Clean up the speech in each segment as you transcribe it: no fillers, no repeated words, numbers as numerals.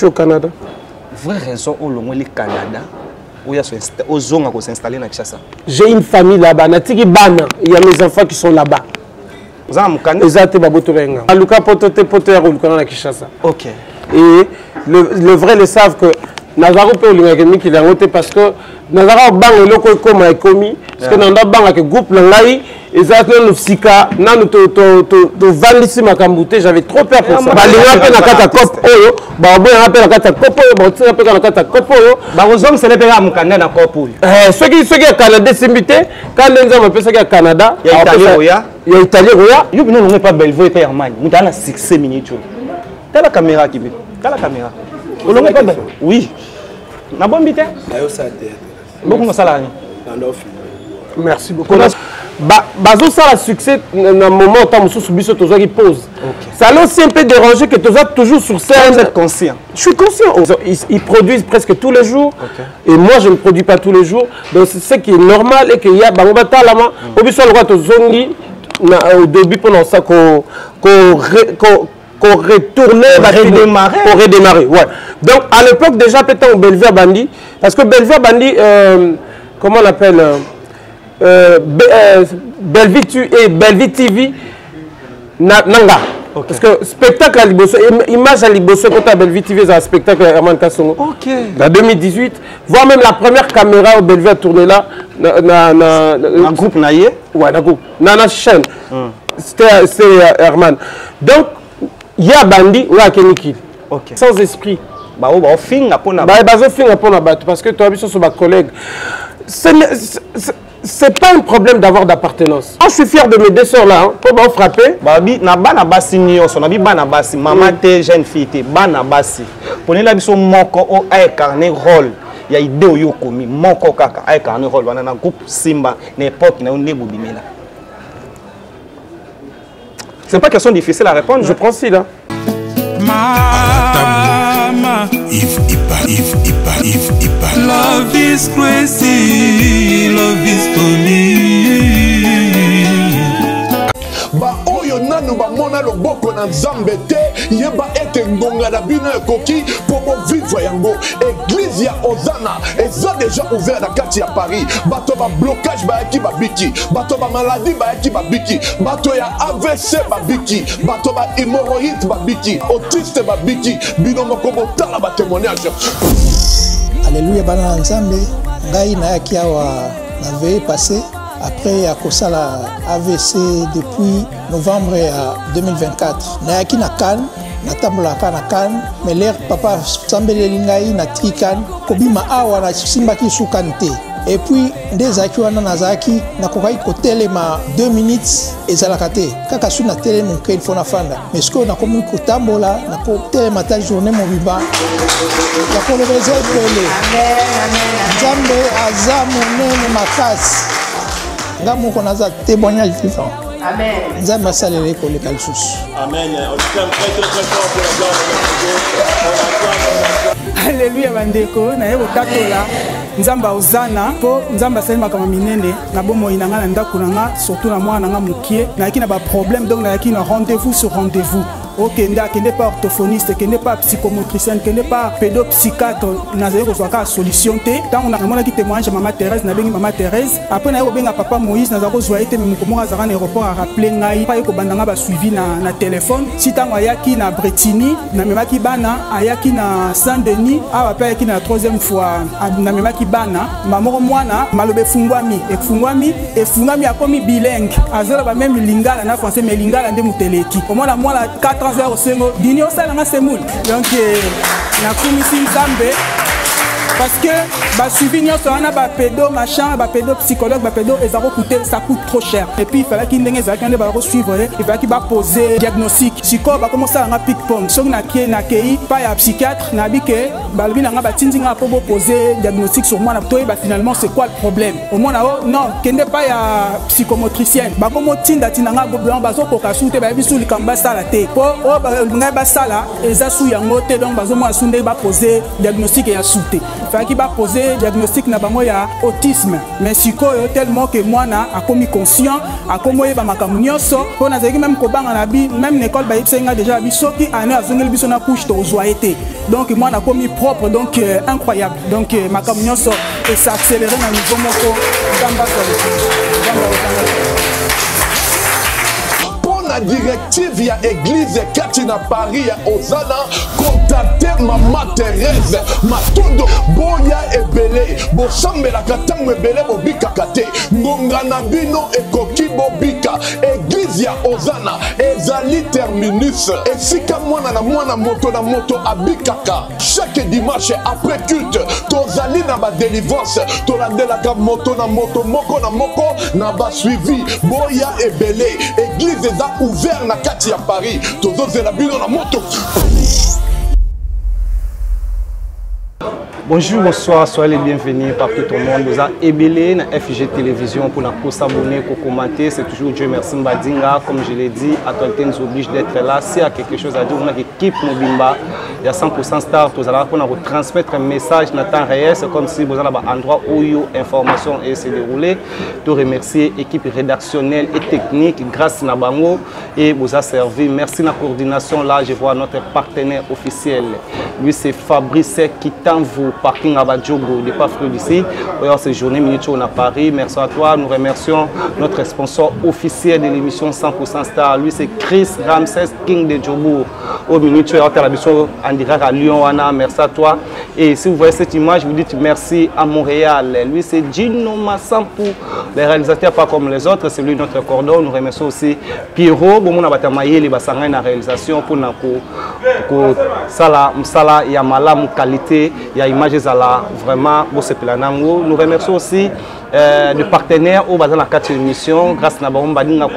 Tu es au Canada? Vraie raison au long le Canada où il y a aux zones à s'installer à Kinshasa. J'ai une famille là-bas. Natiki Bana. Il y a mes enfants qui sont là-bas. Vous avez un Canada? Exact, Babotorenga. Aluka Potote Potoya à Kinshasa. Ok. Et le vrai le savent que Nazaro peut le qui l'a noté parce que Nazaro bang le loco comme a commis parce que Nanda bang avec groupe l'angai exactement le sika nanu to vandisi makambute j'avais trop peur pour ça. Ba linga pe na kata cop oyo ba bo na pe na kata cop oyo ba tina pe na kata cop oyo ba ozom c'est le pays amukanda na cop oyo. Ceux qui à Canada simbité quand les gens appellent ça Canada il y a Italien oya il y a Italien oya yo bino non pas Bellevue et Herman muta na 6 minutes. T'as la caméra qui veut. T'as la caméra. Oui. Na bonne bité. Beaucoup ça là. Merci beaucoup. Bazo ça la succès dans le moment où tu as subi toujours qui pose. Ça l'a aussi un peu dérangé que tu es toujours sur scène. Vous êtes conscient? Je suis conscient. Ils produisent presque tous les jours. Et moi je ne produis pas tous les jours. Donc c'est ce qui est normal et qu'il y a Bangobata Lama. Au bout de la zongi au début pendant ça qu'on retournait, pour redémarrer. Ouais. Donc à l'époque déjà peut-être au Bellevue Bandi, parce que Bellevue Bandi, comment on appelle Bellevue TV, Nanga. Parce que spectacle à Liboso, image à Liboso quand à Bellevue TV, c'est un spectacle à Herman Kassongo. En 2018, voire même la première caméra au Bellevue a tourné là, un groupe naïe. Ouais, un groupe. Nana chaîne. C'était Herman. Donc il y a Bandi ou à Keniki. Sans esprit. Parce que tu as vu sur ma collègue. C'est pas un problème d'avoir d'appartenance. Je suis fier de mes deux sœurs là. Pour m'en frapper. Maman t'es jeune fille, t'es bana basi. Pour nous, nous sommes moko a incarné rôle. Il y a idée au yokomi moko kaka a incarné rôle. On a un groupe Simba n'importe qui n'a une bobimela. C'est pas une question difficile à répondre. Je prends ci là. Mama, if love is crazy, love is for me. Ba oyo nanu ba mona loboko na Nzambe te yeba ete ngonga na bino ekoki pour vivre yango. Église ya Ozana eza déjà ouvert na kati ya Paris. Bato ba blocage ba yaki ba biki, bato ba maladie ba yaki ba biki, bato ya AVC ba biki, bato ba hémorroïde ba biki, autiste ba biki, bino moko botala ba témoignage. Alléluia bana Nzambe ngai na yaki awa na veille passé. Après à Kosala AVC depuis novembre 2024. Nayaki na Cannes, na tambola na Cannes, mais l'air papa Sambele lingai na Trikan, kobima awa na simbaki sukante. Et puis des akiwana nazaki na kokai kotelema 2 minutes ezalakate. Kaka su na tele mon kel fona fanda. Mais ce qu'on a comme ko tambola na ko telema ta journée mobiba. Ya ko le besoin de amen. Nzambe azamune makasi. Ngamo konaza témoignage vivant. Amen. Nzambe asalele ko le kalsus. Amen. On t'aime très fort pour la gloire. Alléluia bandeko na yebo tatola. Nzamba Ozana po nzamba salima kama minene na bomo inanga na ndako nanga surtout na mwana nanga mukie na yaki na ba problème donc na yaki na rendez-vous sur rendez-vous. Ok, qui n'est pas orthophoniste, qui n'est pas psychomotricienne, qui n'est pas pédopsychiatre, n'a pas solution. Tant on a vraiment qui témoigne maman Thérèse, n'a maman Thérèse. Après n'a pas papa Moïse, n'a pas joué été mais comment à l'aéroport à rappeler n'a pas eu bandanga ba suivi na téléphone. Si tant ayaki na Bretigny, n'a même qui bana, ayaki na Saint-Denis, a après qui na 3e fois, n'a même qui bana, maman mwana malobe fungwami et fungwami a commis bilingue. Azela ba même lingala na français mais lingala ndé muteleki. Au moins la moi la 4 ans au Sengo, Dini Osalanga Semoul. Donc, na kumisi Nzambe. Parce que, bah, suivi nyonso wana ba pédo machin, ba pédo psychologue, ba pédo ça coûte trop cher. Et puis il fallait qu'il n'ait pas suivre, il fallait qu'il va poser diagnostic. Psycho va commencer à ping pong. Si on a qui na kei, pas ya psychiatre, na bike, bah lui n'a pas tinzinga pour poser diagnostic sur moi na toi, bah finalement c'est quoi le problème? Au moins non, qu'il n'est pas ya psychomotricienne. Bah comment tinda tinanga blanc bazo koka soute ba bisu likamba sala te. Po o ba ngai ba sala eza su yango te donc bazo mo asunde ba poser diagnostic ya soute. faki ba poser diagnostic na bango ya autisme mais sikoyo tellement que mwana akomi conscient akomo yeba makambo nyonso po na zeki même kobanga na bi même l'école ba yipsenga déjà bi soki ana azongeli biso na couche to ozwa été donc mwana akomi propre donc incroyable donc makambo nyonso et ça accéléré na niveau moko gamba la directive ya église kati na Paris ya Ozana contacter Maman Thérèse Matondo boya ebele bosambela katango ebele bobika kate ngonga na bino ekoki bobika église ya Ozana ezali terminus esika mwana na mwana moto na moto abikaka chaque dimanche après culte tozali na ba délivrance tolandelaka moto na moto moko na moko na ba suivi boya ebele église eza ouvert na kati ya Paris tozozela bino na moto. Bonjour, bonsoir, soyez les bienvenus partout au monde. Nous avons ébélé na FG Télévision pour s'abonner, pour commenter. C'est toujours Dieu merci Mbadinga. Comme je l'ai dit, Actualité nous oblige d'être là. S'il y a quelque chose à dire, on a l'équipe Mobimba. Il y a 100% Star. Nous allons retransmettre un message dans le temps réel. C'est comme si vous avez un endroit où l'information s'est déroulée. Je remercie l'équipe rédactionnelle et technique grâce à Nabango et vous a servi. Merci de la coordination. Là, je vois notre partenaire officiel. Lui, c'est Fabrice qui t'envoie parking à Badjogo, de pas fruits d'ici. C'est journée minute à Paris. Merci à toi. Nous remercions notre sponsor officiel de l'émission 100% Star. Lui, c'est Chris Ramsès King de Djobourg. Au minute en direct à Lyon. Merci à toi. Et si vous voyez cette image, vous dites merci à Montréal. Lui, c'est Gino Massampou, les réalisateurs pas comme les autres. C'est lui notre cordon. Nous remercions aussi Pierrot. Bon, on a batamaillé les bassins en réalisation pour nous. Sala, il y a malade qualité. Il y a images à la vraiment nous remercions aussi de partenaires au bazar la 4 émission grâce à Badinga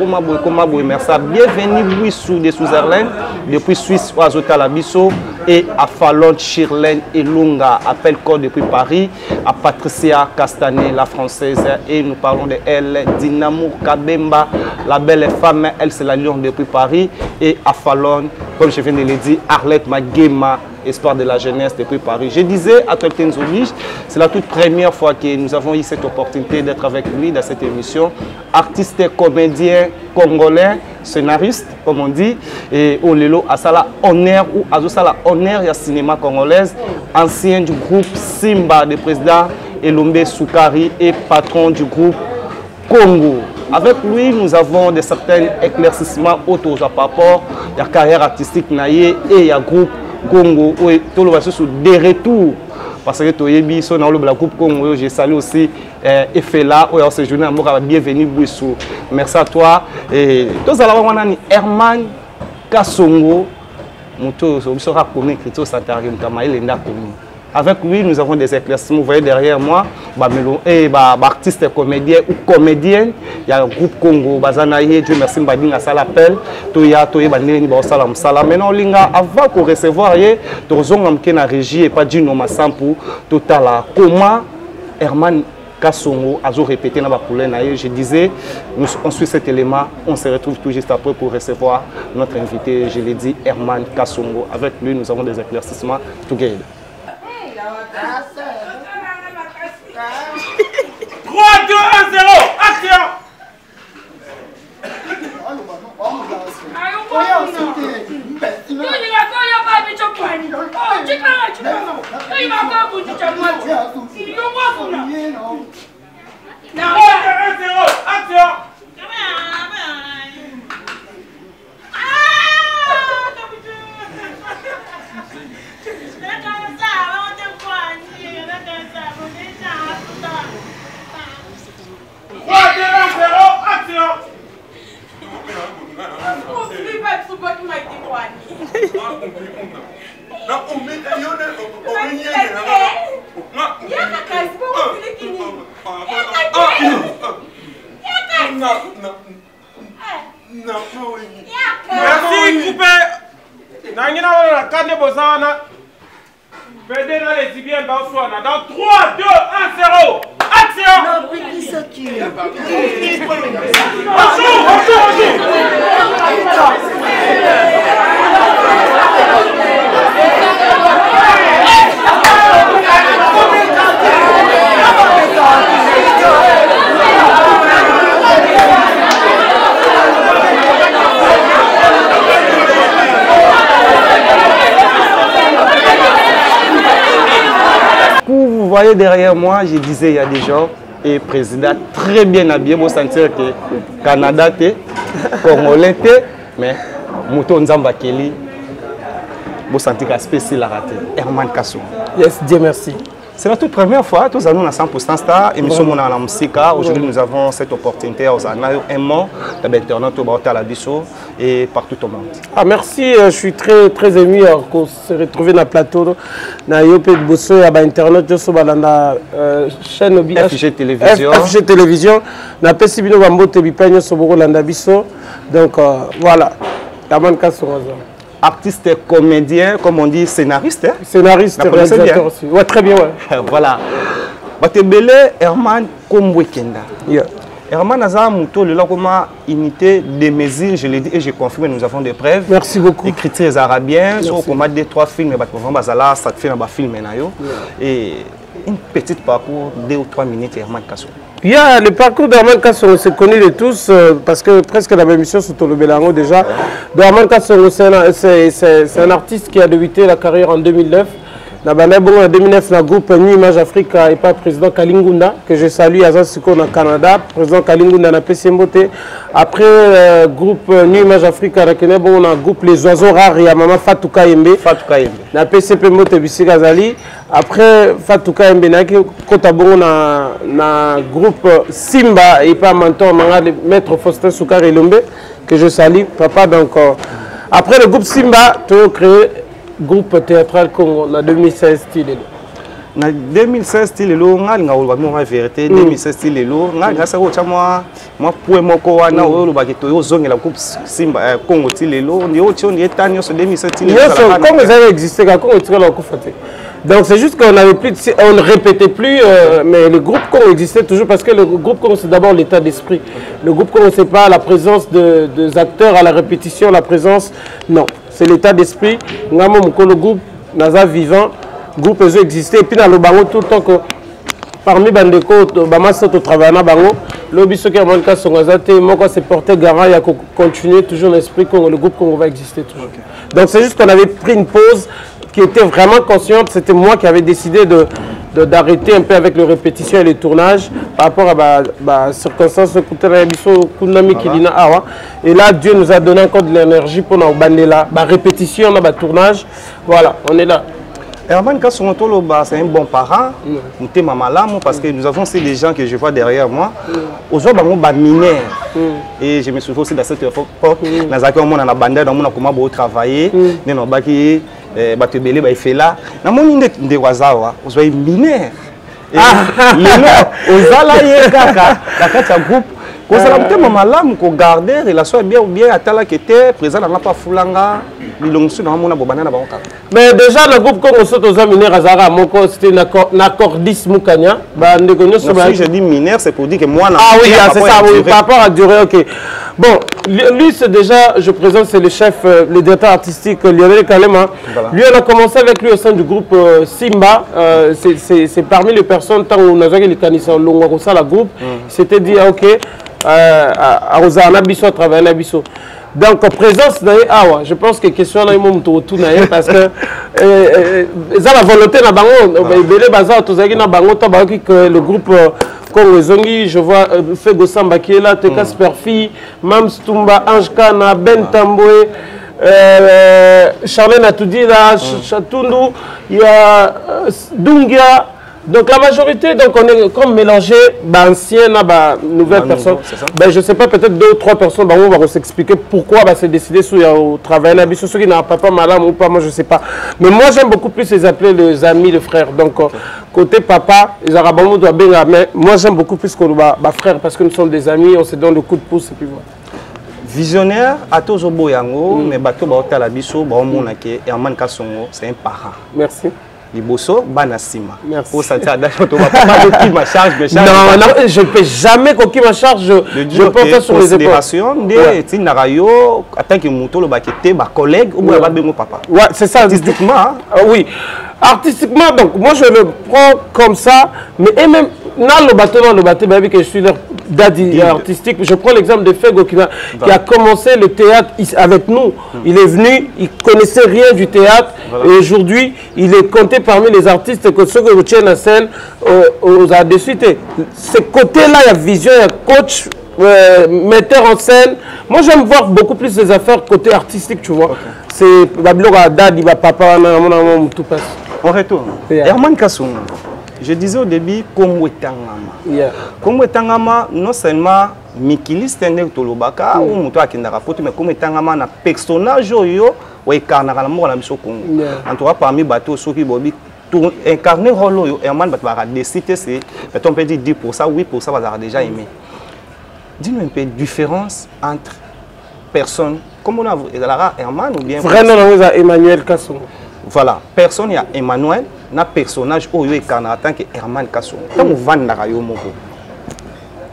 merci bienvenue Bouissou de Switzerland depuis Suisse au Azota Labisso et à Fallon Chirlène et Lunga appel code depuis Paris à Patricia Castanet la française et nous parlons de elle Dinamo Kabemba la belle femme elle c'est la Lyon depuis Paris et à Fallon comme je viens de le dire Arlette Magema espoir de la jeunesse depuis Paris. Je disais, à Tolkien nous oblige, c'est la toute première fois que nous avons eu cette opportunité d'être avec lui dans cette émission. Artiste, comédien congolais, scénariste, comme on dit, et Olelo Asala honneur ou Azosala honneur et cinéma congolaise, ancien du groupe Simba, de président Elombe Soukari et patron du groupe Congo. Avec lui, nous avons de certains éclaircissements autour de par rapport à la carrière artistique Naye et il y a groupe Congo, tout le monde sur des retours. Parce que tu es bien dans le groupe Congo, j'ai salué aussi Efela, où ce journée, bienvenue Bouissou. Merci à toi. Et tous allons voir Herman Kasongo, Mouto, sera connu, écriture Santarim, Kamaïl, Lenda Komi. Avec lui, nous avons des éclaircissements. Vous voyez derrière moi, artiste comédien ou comédienne. Il y a un groupe Congo, Bazanaye, Dieu merci, Mbadinga, ça l'appelle. Toya, Bandini, Salam, Salam. Maintenant, avant qu'on recevoir, nous avons une régie et pas du nom à Sampou. Total, comment Herman Kasongo a répété dans la poulaine. Je disais, on suit cet élément, on se retrouve tout juste après pour recevoir notre invité, je l'ai dit, Herman Kasongo. Avec lui, nous avons des éclaircissements together. 3, 2, 1, 0, action! Merci, coupé. Nangina la carte Bozana. Pédé dans les Zibiens dans 3, 2, 1, 0. Action! Bonjour! voyez derrière moi, je disais il y a des gens, et président très bien habillé, vous sentir que Canada, Congolais, mais Mouton Nzamba Kelly, vous sentez que spécial a raté. Herman Kassou. Yes, Dieu merci. C'est la toute première fois, tous nous à 100% Star, émission Mon à la musique. Aujourd'hui, nous avons cette opportunité aux un mot d'internet à la Bissau et partout au monde. Ah, merci, je suis très ému qu'on se retrouve dans le plateau. Na Yopé de Bosso et à Internet, je suis dans la chaîne FG Télévision. FG Télévision. Na Pessibino Bambo Tebipanyo Soboro Landa Bissau. Donc voilà, Herman Kassou. Artiste, comédien, comme on dit, scénariste. Scénariste, réalisateur aussi. Ouais, très bien, ouais. Voilà. Batebele Herman Kombwekenda. Yeah. Herman Azar Mouto, le logoma unité des mesures, je l'ai dit et je confirme, nous avons des preuves. Merci beaucoup. Écritures arabiens, sur combat des 3 films, ça te fait un film. Et une petite parcours, 2 ou 3 minutes, Herman Kassou. Yeah, le parcours d'Herman Kassou, on se connaît de tous parce que presque la même émission sur le Belango déjà. Herman Kassou, c'est un artiste qui a débuté la carrière en 2009. En 2009, le groupe New Image Africa et pas président Kalingunda, que je salue à Zansiko au Canada. Président Kalingunda n'a pas Mbote. Après le groupe New Image Africa, on a groupe Les Oiseaux Rares et à Maman Fatou Kayembe. Fatou Kayembe. Na PCP Mbote Bissi Gazali. Après Fatou Kayembe, na groupe Simba et pas Mentor, on a le maître Faustin Soukar et Lombe, que je salue. Papa, donc. Après le groupe Simba, tu as créé groupe théâtral Congo en 2016 style. En 2016 style lo nga linga oloba mo vérité 2016 style lo nga ngasa ko chamwa moi pour moko wana o loba ke to yo zongela groupe Simba Congo style lo ndi o tio ndi etani so 2016 style lo comme ça avait existé quand Congo style lo ko faté. Donc c'est juste qu'on n'avait plus, on ne répétait plus, mais le groupe Congo existait toujours parce que le groupe Congo c'est d'abord l'état d'esprit. Le groupe Congo c'est pas la présence des acteurs à la répétition, la présence, non. C'est l'état d'esprit. Nous avons le groupe Naza vivant, le groupe existait. Et puis dans le bango tout le temps que parmi les gens qui travaillent dans le bango, le biso qui a manqué son gazate, moi quand c'est porté garant, il y a continuer toujours l'esprit que le groupe Congo va exister toujours. Donc c'est juste qu'on avait pris une pause qui était vraiment consciente. C'était moi qui avais décidé d'arrêter un peu avec les répétitions et les tournages par rapport à la circonstance et là Dieu nous a donné encore de l'énergie pour nous bander la répétition, la tournage. Voilà, on est là. Herman Kassou, c'est un bon parent, parce que nous avons aussi des gens que je vois derrière moi. Aujourd'hui, on est mineurs. Et je me souviens aussi de cette époque, nous avons bandé, nous avons travaillé, nous avons batebele ba ifela na moni nde wazawa ozwa mineur lelo ozala ye kaka la kati ya groupe ko sala mutema malamu ko garder relation bien ou bien atala kete présent na pas fulanga bilongsu na mona bobana na bango. Mais déjà le groupe Congo soto za mineur azara moko c'était na cordis mukanya ba ndeko nyoso ba je dis mineur c'est pour dire que moi na oui c'est ça oui par rapport à durée OK. Bon, lui c'est déjà, je présente, c'est le chef, le directeur artistique Lionel Kalema. Voilà. Lui, on a commencé avec lui au sein du groupe Simba. C'est parmi les personnes, tant où on a vu les canissants, la groupe, c'était dit, ok, à Rosana Bisso, à travailler à Bisso. Donc, présence d'ailleurs, je pense que question là, il m'a tout parce que ils ont la volonté na bango, belé bazar, tous les na bango, que le groupe Congo Zongi, je vois Fego Samba qui est là, Teka Sperfi, Mams Tumba, Ange Kana, Ben Tamboué, Charlène Atoudi, Chatundu, il y a Dungia. Donc la majorité, donc on est comme mélangé d'anciens à nouvelles personnes. Ben, je ne sais pas, peut-être 2 ou 3 personnes, on va s'expliquer pourquoi c'est décidé sur travailler là, ceux qui n'ont pas malade ou pas, moi je ne sais pas. Mais moi j'aime beaucoup plus les appeler les amis, les frères. Donc côté papa, les Arabes doivent bien, mais moi j'aime beaucoup plus que les frères parce que nous sommes des amis, on se donne le coup de pouce et puis voilà. Visionnaire, à tous les gens, mais bateau baota la biso, Herman Kassou, c'est un parent. Merci. Liboso, Banasima. Merci. Pour ça, qui ma charge de charge. Non, je ne peux jamais coquiller ma charge. Je pense sur les épaules. De Tinarayo, en tant que Mouto, le baqueté, ma collègue, ou mon papa. Ouais, c'est ça. Artistiquement. Oui. Artistiquement, donc, moi je le prends comme ça. Mais et même, dans le bateau, que je suis leur Dadi artistique. Je prends l'exemple de Fego qui a commencé le théâtre avec nous. Il est venu, il ne connaissait rien du théâtre. Et aujourd'hui, il est compté parmi les artistes que ceux qui tiennent la scène aux arts de suite. Ce côté-là, il y a vision, il y a coach, metteur en scène. Moi, j'aime voir beaucoup plus les affaires côté artistique, tu vois. C'est Babylora Dadi, papa, tout passe. On retourne. Herman Kassoum. Je disais au début, Komwe Tangama. Komwe Tangama, non seulement Mikili Stender Tolobaka, ou Moutoua Kindarapoto, mais Komwe Tangama, un personnage ou incarné la mort à la mission Congo. En tout cas, parmi les bateaux, ceux qui Bobby, incarner le rôle, Herman va décider, c'est, on peut dire 10%, 8%, va avoir déjà aimé. Dis-nous un peu de différence entre personnes, comme on a Herman ou bien. Vraiment, on a Emmanuel Kassoum. Voilà, personne, il y a Emmanuel, un personnage où il est en tant que Herman Kassoum. Quand on vend dans la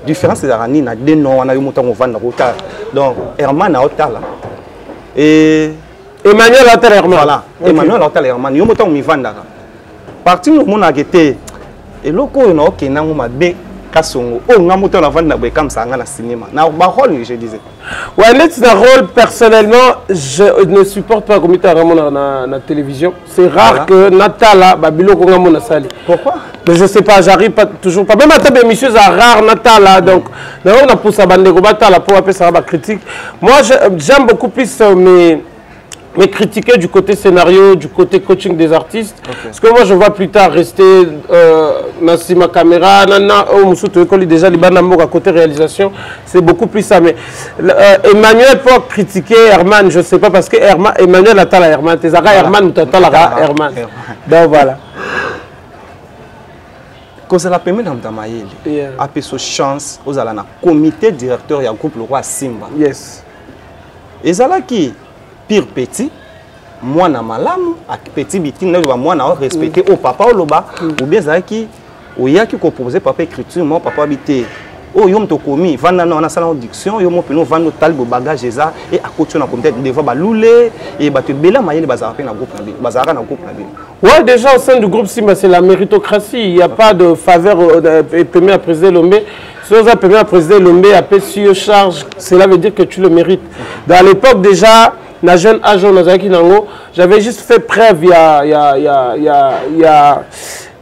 différence, c'est qu'il y a des noms, on a donc Herman a Otala. Et Emmanuel a Herman. Voilà, Emmanuel a Herman. Il y a des gens qui parti où on a été, et le coup, il y a des Kassoum. Oh, on a monté la vente comme ça dans le cinéma. Na rôle, je disais. Ouais, c'est un rôle personnellement, je ne supporte pas comme il dans la télévision. C'est rare que Natala, Babilo Kongamona Sali. Pourquoi? Mais je sais pas, j'arrive pas toujours pas. Même à table émission, c'est rare Natala. Donc, on a poussé à Bandego Batala pour appeler ça la critique. Moi, j'aime beaucoup plus mais critiquer du côté scénario, du côté coaching des artistes. Parce que moi, je vois plus tard rester dans ma caméra, déjà à côté réalisation, c'est beaucoup plus ça. Mais Emmanuel, pour critiquer Herman, je ne sais pas, parce que Emmanuel a la Herman, Herman ou Herman. Donc voilà. Quand ça la permet dans Damaïl, après sa chance, vous allez dans le comité directeur du groupe Le Roi Simba. Yes. Et ça là qui pire petit, moi na malamu, petit bitin, moi na respecté au papa au loba, ou bien ça qui, ou y a qui composé papa écriture, moi papa habité. Oh yom to komi, vanda na salon diction, yom mo peno vando talbo bagage ça et à côté on a peut-être devant baloulé et batu bela mayele bazara pe na groupe na bi, bazara na groupe na bi. Ouais, déjà au sein du groupe Simba, c'est la méritocratie. Il n'y a pas de faveur permis à présider l'Ombe. Si on a permis à présider l'Ombe, à payer charge, cela veut dire que tu le mérites. Dans l'époque déjà, dans jeune âge, j'avais juste fait preuve il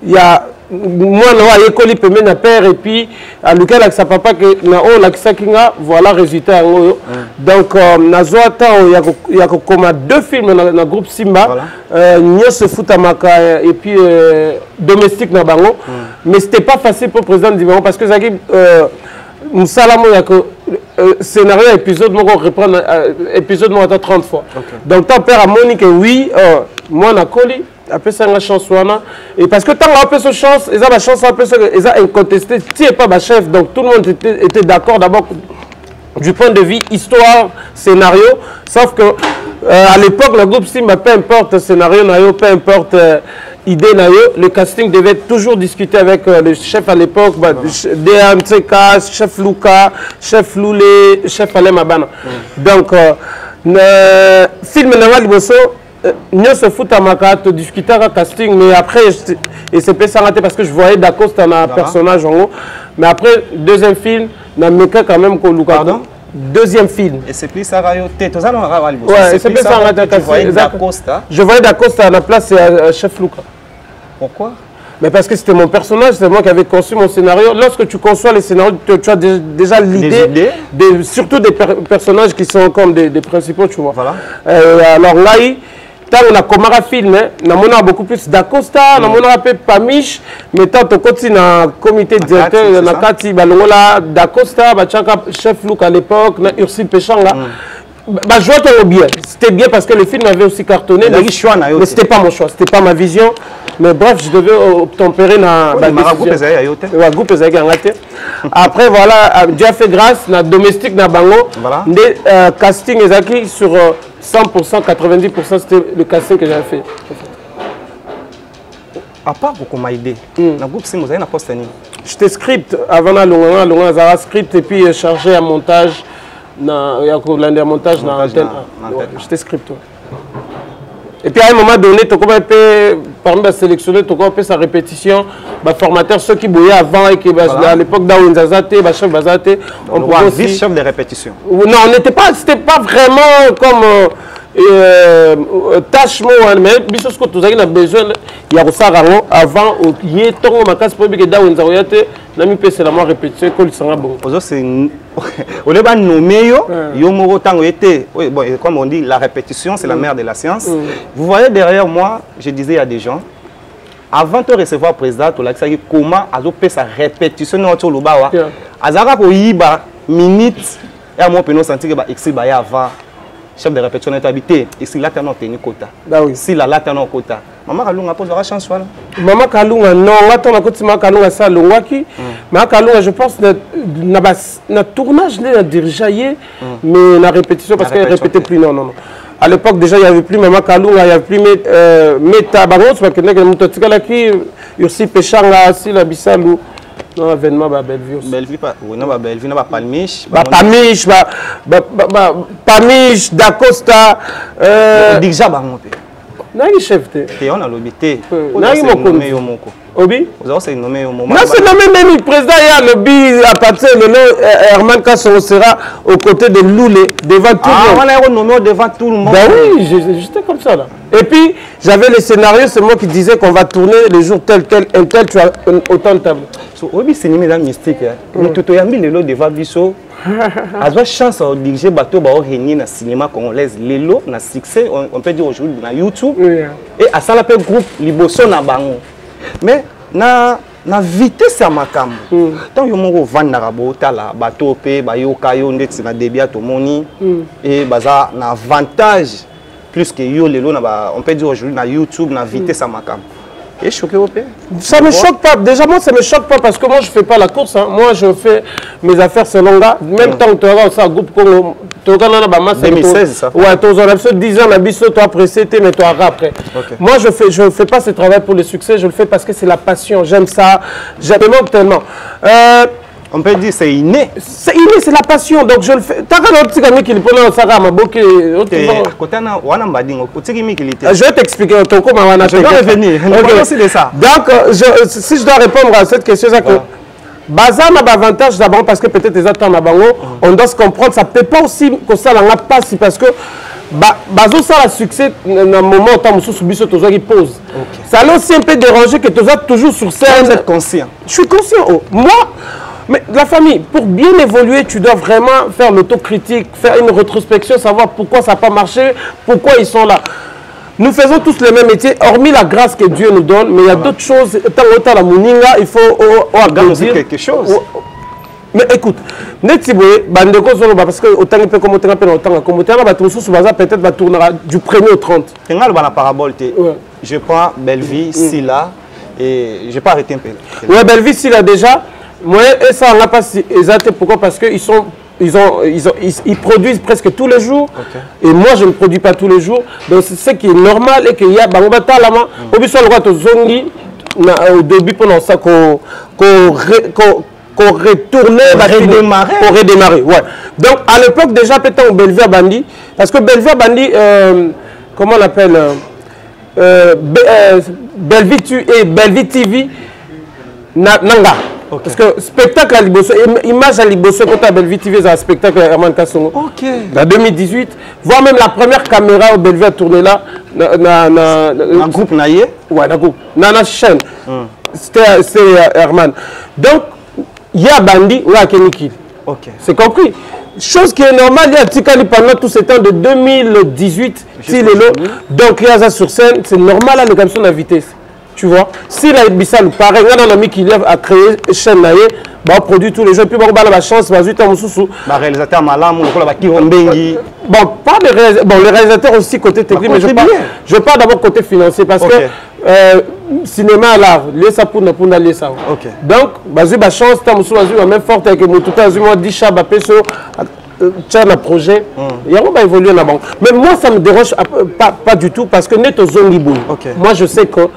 y a moi à l'école permet na père et puis à lequel avec sa papa que na on la kinga voilà résultat donc nazoata il y a comme deux films dans le groupe Simba Nia se fout à Maka et puis domestique na bango mais c'était pas facile pour le président du parce que Zaki Moussalamo il y a que scénario épisode moi reprendre épisode moi 30 fois donc ton père a Monique oui moi na Koli après ça, chance et parce que tant qu'on a peu de chance, ils ont la chance, ils ont incontesté, tu n'es pas ma chef, donc tout le monde était d'accord d'abord du point de vue histoire, scénario, sauf que à l'époque, le groupe Simba, peu importe scénario, peu importe idée, le casting devait toujours discuter avec le chef à l'époque, DMCK, chef Luka, chef Loulé, chef Alem Abana. Donc, le film Naval Bosso, nous se fout à ma carte, discuter avec casting, mais après, et c'est pas ça parce que je voyais Dacosta dans un personnage en haut. Mais après, deuxième film, na meka quand même qu'on Pardon? Deuxième film. Et c'est plus ça, ouais, c'est plus ça, je voyais Dacosta à la place, c'est chef Luka. Pourquoi? Mais parce que c'était mon personnage, c'est moi qui avais conçu mon scénario. Lorsque tu conçois les scénarios, tu as déjà l'idée, surtout des personnages qui sont comme des principaux, tu vois. Voilà. Alors là, tant on a comme un film, on a beaucoup plus d'Acosta, on a un peu Pamiche, mais tant on continue dans le comité directeur, on a Kati, d'Acosta, chef Luc à l'époque, Ursule Péchanga. Je vois que bien. C'était bien parce que le film avait aussi cartonné, mais ce n'était pas mon choix, ce n'était pas ma vision. Mais bref, je devais obtempérer dans le groupe. Après, voilà, Dieu a fait grâce, dans domestique, dans Bango, des castings sur 100%, 90%, c'était le casting que j'avais fait. À part pour qu'on m'a aidé, dans le groupe, vous avez un poste. J'étais script avant la longue, script et puis chargé à montage. Il y a un montage dans l'antenne. J'étais script. Et puis à un moment donné, tu as parmi les sélectionnés, tu as fait sa répétition, les formateurs, ceux qui bouillaient avant et qui, à l'époque d'Aouinzazate, chef Bazate, on pouvait aussi... chef de répétition. Non, on n'était pas, c'était pas vraiment comme tâche, mais ce que tu as besoin, il y a ça avant, il y a ton macasse pour que d'Aouinzazate, n'ami pas c'est la moins répétition, que sera bon. Au lieu de nommer, comme on dit, la répétition, c'est la mère de la science. Vous voyez derrière moi, je disais, il y a des gens. Avant de recevoir le président, tu as dit comment il a sa répétition dans le bas. Azara ko yiba minute et à moi peut nous sentir que ici ba avant chef de répétition est habité ici là tu as tenu quota. Si là tu as quota. Maman Kalunga pose la chance là. Maman Kalunga non, attends la côté Maman Kalunga ça longwaki. Maman Kalunga je pense na tournage là dirigé mais la répétition parce qu'elle répétait plus non. À l'époque, déjà, il n'y avait plus Maman Kalunga, il n'y avait plus Meta. Parce que il y a aussi Péchanga, si la Bissalou. Non, événement, Bellevue aussi. Bellevue, Bellevue, Palmiche. Palmiche, Dacosta. Déjà, Bamonte. Nani chef te. On a l'obité. Nani moko. Obi? Vous avez nommé au moment. Non, c'est nommé même le président. Il y a le bi à partir de Herman Kasson sera aux côtés de Loulé, devant tout le monde. Ah, on a nommé devant tout le monde. Ben oui, j'étais comme ça là. Et puis, j'avais les scénarios, c'est moi qui disais qu'on va tourner les jours tel, tu as autant de tableaux. Obi, c'est une mystique. Mais tout le monde devant Bisso. A une chance de diriger le bateau dans le cinéma congolais. Lelo, na succès, on peut dire aujourd'hui dans YouTube. Et à ça, le groupe Liboso na bango. Mais na vitesse à ma cam. Tant que vous vendez la bateau, bayoka yo ndeti na débit à tout moni et baza na avantage plus que yo lelo na on peut dire aujourd'hui na YouTube na vitesse à ma cam. Et choqué au pays. Ça ne me choque pas. Déjà, moi, ça ne me choque pas parce que moi, je ne fais pas la course. Hein. Moi, je fais mes affaires selon là. Même tant que tu auras aussi un groupe Congo. 2016, ça. Ouais, tu auras 10 ans, la biseau, tu as pressé, mais tu auras après. Moi, je ne fais pas ce travail pour le succès. Je le fais parce que c'est la passion. J'aime ça. J'aime tellement. On peut dire que c'est inné. C'est inné, c'est la passion. Donc je le fais. Je vais t'expliquer. Je vais revenir. Donc, si je dois répondre à cette question, c'est que Baza n'a avantage d'abord parce que peut-être les attentes on doit se comprendre. Ça ne peut pas aussi que ça n'a pas si parce que Bazo ça a succès dans un moment où tu as subi ce qui pose. Ça l'a aussi un peu dérangé que tu es toujours sur scène. Vous êtes conscient. Je suis conscient. Moi. Mais la famille, pour bien évoluer, tu dois vraiment faire l'autocritique, faire une rétrospection, savoir pourquoi ça n'a pas marché, pourquoi ils sont là. Nous faisons tous le même métier, hormis la grâce que Dieu nous donne, mais il y a d'autres choses. Il faut agrandir quelque chose. Mais écoute, parce que autant que comme peut-être va tourner du 1er au 30. La parabole, je prends Bellevue, Silla, et je ne vais pas arrêter un peu. Oui, Bellevue, Silla déjà. Moi, et ça, on n'a pas exact. Pourquoi? Parce qu'ils produisent presque tous les jours. Et moi, je ne produis pas tous les jours. Donc, c'est ce qui est normal et qu'il y a au début, pendant ça, qu'on redémarrer. Ouais. Donc, à l'époque, déjà, peut-être Bellevue Bandi. Parce que Bellevue Bandi, comment on appelle Bellevue TV, Nanga. Parce que spectacle à Liboso, image à Liboso, quand tu as Bellevue TV, c'est un spectacle à Herman Kasson. En 2018, voire même la première caméra où Bellevue a tourné là, un groupe Naye. Ouais, un groupe. Nana chaîne. C'était Herman. Donc, il y a Bandi ou Kenikil. C'est compris. Chose qui est normale, il y a Tikali pendant tout ce temps de 2018, donc il y a ça sur scène, c'est normal à l'émission de la vitesse. Tu vois, si la Bissal pareil, il y a un ami qui lève à créer chaîne naïe, on produit tous les jours, puis on a la chance, réalisateur malam, bon, pas les réalisateurs, bon, les réalisateurs aussi côté technique, mais je parle d'abord côté financier parce que cinéma là, lié ça pour ne lier ça. Donc, basé la chance, tu as même forte avec moi, tout à l'heure, 10 chats, tiens le projet, il y a va évoluer là-bas. Mais moi, ça ne me dérange pas du tout parce que net aux zones libres. Moi, je sais que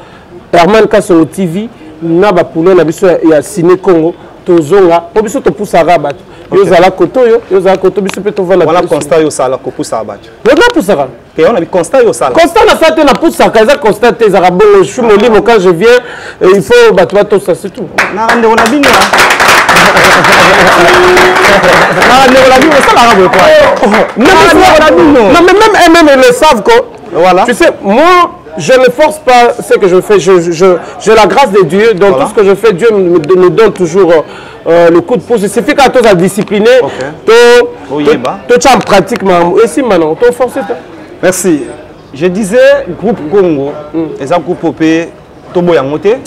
Herman Kasson TV, il y a signé Congo, Tozonga, pour ça, tu pousse à rabat. Yozala koto yo, yozala koto biso pe to vala. Voilà constat yo sala ko poussa abattu. Yozala poussaka. Et on a vu constat yo sala. Constat na ça te na poussaka, ça constat tes arabes, je suis mon livre quand je viens, il faut battre tout ça c'est tout. Na ande on a bino. Na ande on a bino ça l'arabe quoi. Non mais même eux le savent quoi. Voilà. Tu sais moi je ne force pas ce que je fais, j'ai la grâce de Dieu, dans tout ce que je fais, Dieu me donne toujours le coup de pouce. Il suffit quand tu es discipliné, tu es en pratique, et si maintenant, tu es forcé. Merci. Je disais, groupe Congo, les groupes OP, Tobo Yangote,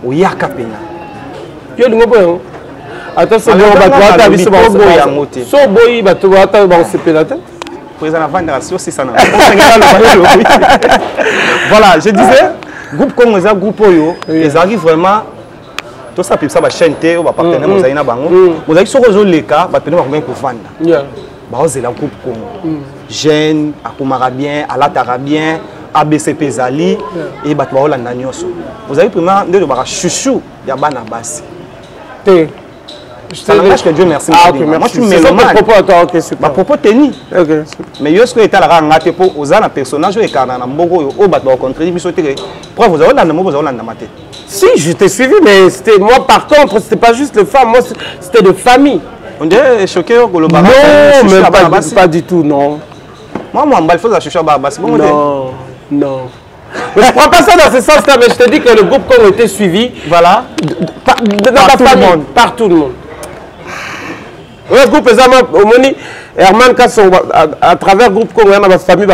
ou Yakapena. Tu es le mot. Attends, c'est bon, tu vas te faire Tobo Yangote. So boy, tu vas te faire voilà, je disais, groupe comme les groupes Oyo, ils arrivent vraiment. Tout ça, ça va chanter, on va partenaire, vous avez vous avez sur les cas, vous avez combien pour vendre. Vous avez un groupe comme Jeune, Akumarabien, Alatarabien, ABCP Zali et Batouaola Nanyoso. Vous avez vraiment deux chouchou, Yabana Bassi. Que Dieu merci. Ah, okay, merci. Moi, tu me propos à toi, ok, super. Ma propos teni. Ok. Mais yo ce que était la rangate pour aux un personnage et car na mbogo au bat ba rencontrer biso te. Preuve vous avez là vous avez là maté. Si, je t'ai suivi mais c'était moi par contre, c'était pas juste les femmes, moi c'était de famille. On dirait choqué au global. Non, même pas du tout, non. Moi il faut la chucha barbas. Non. Non. Mais je ne prends pas ça dans ce sens-là, mais je te dis que le groupe Congo était suivi. Voilà. Par tout le monde. Le groupe Ezama, Herman Kasson, à travers le groupe Congo, il y a ma famille,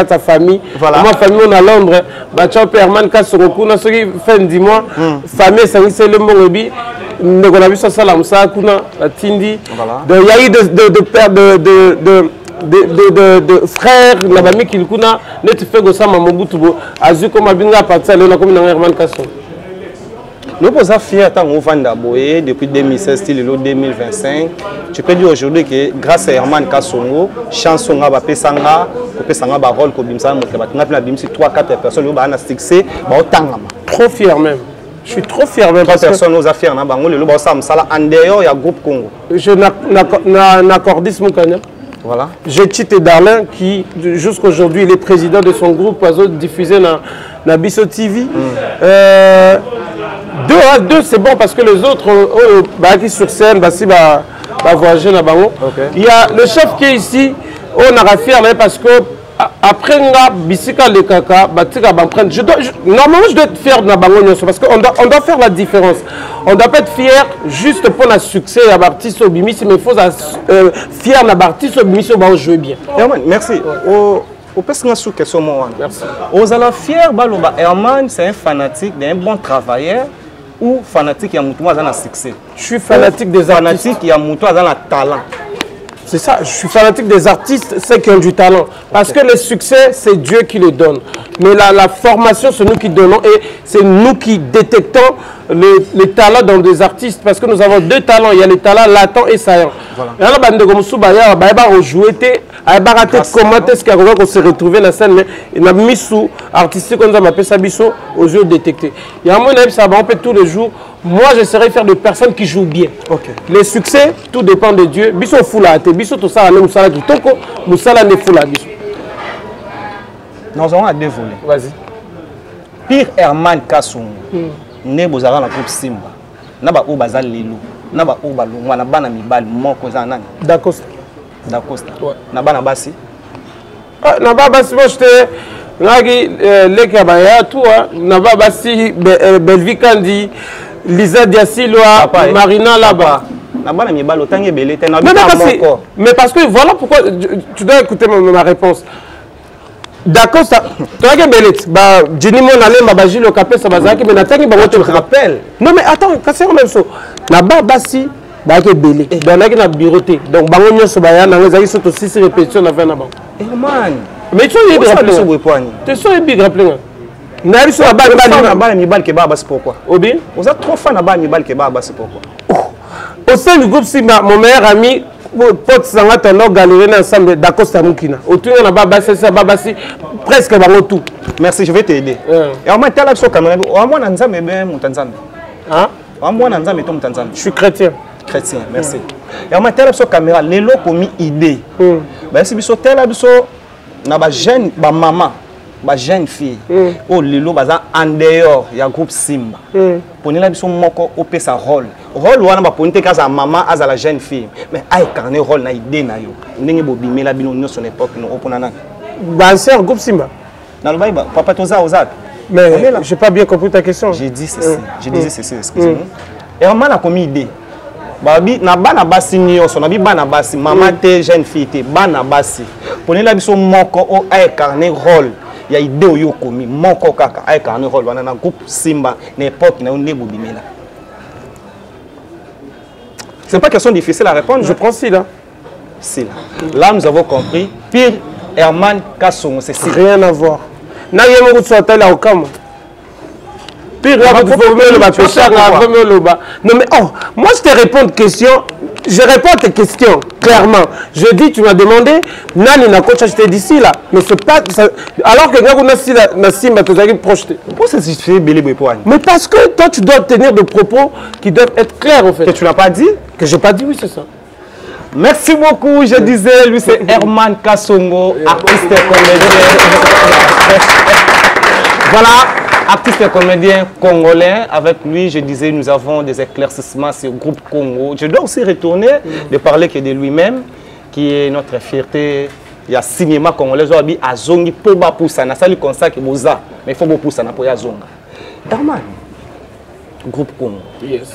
sa famille. Voilà. Ma famille, on est à Londres. Herman Kasson, on a fait 10 mois. Famille, c'est le mot. On a vu ça, ça, la Tindi. Donc il y a eu de pères, de frères, la famille qui kuna net fait go sama Mobutu azu comme abinga partir là comme dans Herman Kasson. Nous sommes fiers tant qu'on vend Boye depuis 2016 till 2025. Tu peux dire aujourd'hui que grâce à Herman Kassongo, chanson va pesanga, pesanga ba rôle ko bimsa mo ke batunga pla bimsi 3-4 personnes ba na succès ba otangama. Trop fier même. Je suis trop fier même parce que personne nous a fier na bango le ba sam sala en dehors ya groupe Congo. Je n'accordis mon canal. Voilà. J'ai Tite Darlin qui, jusqu'aujourd'hui, il est président de son groupe, diffusé dans Bisso TV. Deux, c'est bon parce que les autres, qui sur scène, voyager là-bas. Il y a le chef qui est ici, on a fier parce que après bisika le kaka normalement je dois être fier de la bango parce qu'on doit faire la différence. On doit pas être fier juste pour le succès à l'artiste au bimis, mais il faut être fier de l'artiste au bimis au jouer bien. Merci. Au person sous question moi. Merci. Aux ala fier baloba Herman c'est un fanatique d'un bon travailleur ou fanatique qui a mouton dans succès. Je suis fanatique des artistes. Fanatique qui a mouton dans le talent. C'est ça, je suis fanatique des artistes, ceux qui ont du talent. Parce que le succès, c'est Dieu qui le donne. Mais la formation, c'est nous qui donnons et c'est nous qui détectons les talents dans des artistes. Parce que nous avons deux talents, il y a les talents latents et saillants. Il y a comment est-ce qu'on se retrouver dans la scène, mais il a mis sous artistique, on a appelé ça biso aux yeux détectés. Il y a un moment, ça va on tous les jours. Moi, j'essaierai de faire des personnes qui jouent bien. Okay. Les succès, tout dépend de Dieu. Biso foula, biso tout ça, nous ça qui toko, nous ça ne foula biso. Nous avons à dévoiler. Vas-y. Pire Herman Kasson, né bozara la groupe Simba. Naba o bazal lelo, naba o balongwa na bana mibal moko za nani. D'Acosta. D'Acosta. Na bana basi. Ah, na bana basi moi j'étais ngaki leka baya toi, na bana basi Belvi Kandi. Lisa Diasilwa, Marina là-bas. Mais parce que voilà pourquoi tu dois écouter ma réponse. D'accord, ça. Tu as dit Jenny mon allé ma bagie le capé ça bazaki mais n'attends pas te rappelle. Non mais attends, c'est même ça. Là-bas basi ba ke belé. Dans la na bureauté. Donc bango nyoso ba ya na ngezaki surtout 6 répétitions na 20 na bango. Eh man. Mais tu es bien rappelé. Tu es bien rappelé. Pourquoi? Obi? Vous êtes trop fan de Bannibal Kebaba, c'est pourquoi? Au sein du groupe Simba, mon meilleur ami, pote Sanga Tono, galerie ensemble d'Acosta Mukina. Autour de la Babasi, presque tout. Merci, je vais t'aider. Et au moins, tu as la caméra. Au moins, je suis chrétien. chrétien, merci. Et en matière de caméra, les lots commis idée. Si vous êtes là, vous avez jeune maman, une jeune fille. Oh, les lots en dehors, il y a un groupe Simba. Pour nous, ils ont opé sa rôle. Rôle, on a pour nous maman, à la jeune fille. Mais à incarner rôle, na idée na yo. N'engue bobimé la bino son époque, nous opponana. C'est un groupe Simba. Dans le bail, papa Toza Ozad. Mais je n'ai pas bien compris ta question. J'ai dit ceci. Je disais ceci, excusez-moi. Et on a commis idée. Babi na bana basi nyonso na bi bana basi maman te jeune fille te bana basi poni la biso moko o incarner rôle ya idée oyo komi moko kaka incarner rôle wana na groupe Simba na époque na onde bobimela. C'est pas question difficile à répondre. Je prends si là. Si là. Là nous avons compris. Pire Herman Kassongo c'est si. Rien à voir. Na yemo ko tsota la okama. Pire, non mais oh, moi je te réponds de questions, je réponds à tes questions, clairement. Je dis, tu m'as demandé, Nani na coach acheté d'ici là, mais c'est pas ça, alors que Nassim tu as projeté. Pourquoi c'est justifié Bélé Bouépoigne? Mais parce que toi tu dois tenir des propos qui doivent être clairs en fait. Que tu n'as pas dit? Que je n'ai pas dit, oui c'est ça. Merci beaucoup, je disais, lui c'est Herman Kassongo, artiste comédien. Voilà. Artiste et comédien congolais, avec lui, je disais, nous avons des éclaircissements sur le groupe Congo. Je dois aussi retourner de parler que de lui-même, qui est notre fierté. Il y a cinéma congolais, il y a Zongi, Poba Poussana, ça lui consacre que Boza, mais il faut beaucoup Poussana pour y Zonga. Darman, groupe Congo. Yes.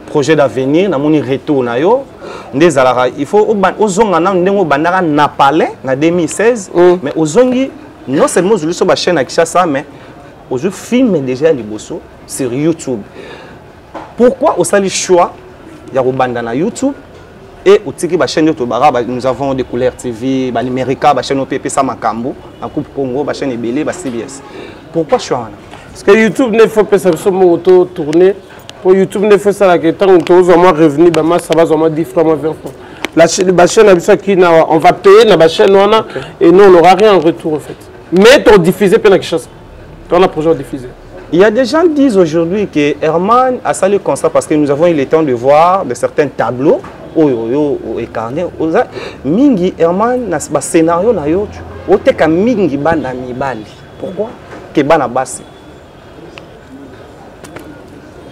Projet d'avenir, na moni retour na yo. Il faut au Zonga na palais en 2016, mais au Zongi, non seulement sur la chaîne à Kishasa, mais je filme déjà les bosso sur YouTube. Pourquoi au sali choix il y a Robanda na YouTube et au tiki ba chaîne YouTube nous avons des couleurs TV, ba numérica, ba chaîne OPP Samakambo, en Coupe Congo, ba chaîne Ebele, ba CBS. Pourquoi choix? Parce que YouTube ne faut pas ça auto tourner. Pour YouTube ne faut ça la que tant on va revenir ba ça va vraiment 10 francs 20 francs. La chaîne on va payer la chaîne et nous on n'aura rien en retour en fait. Mais tu diffuser plein de choses. On a projet diffusé. Il y a des gens qui disent aujourd'hui que Herman a sali comme ça parce que nous avons eu le temps de voir de certains tableaux écarnés. Mingi Herman na ba scénario na yo. Oteka mingi bana mibali. Pourquoi? Que bana basi.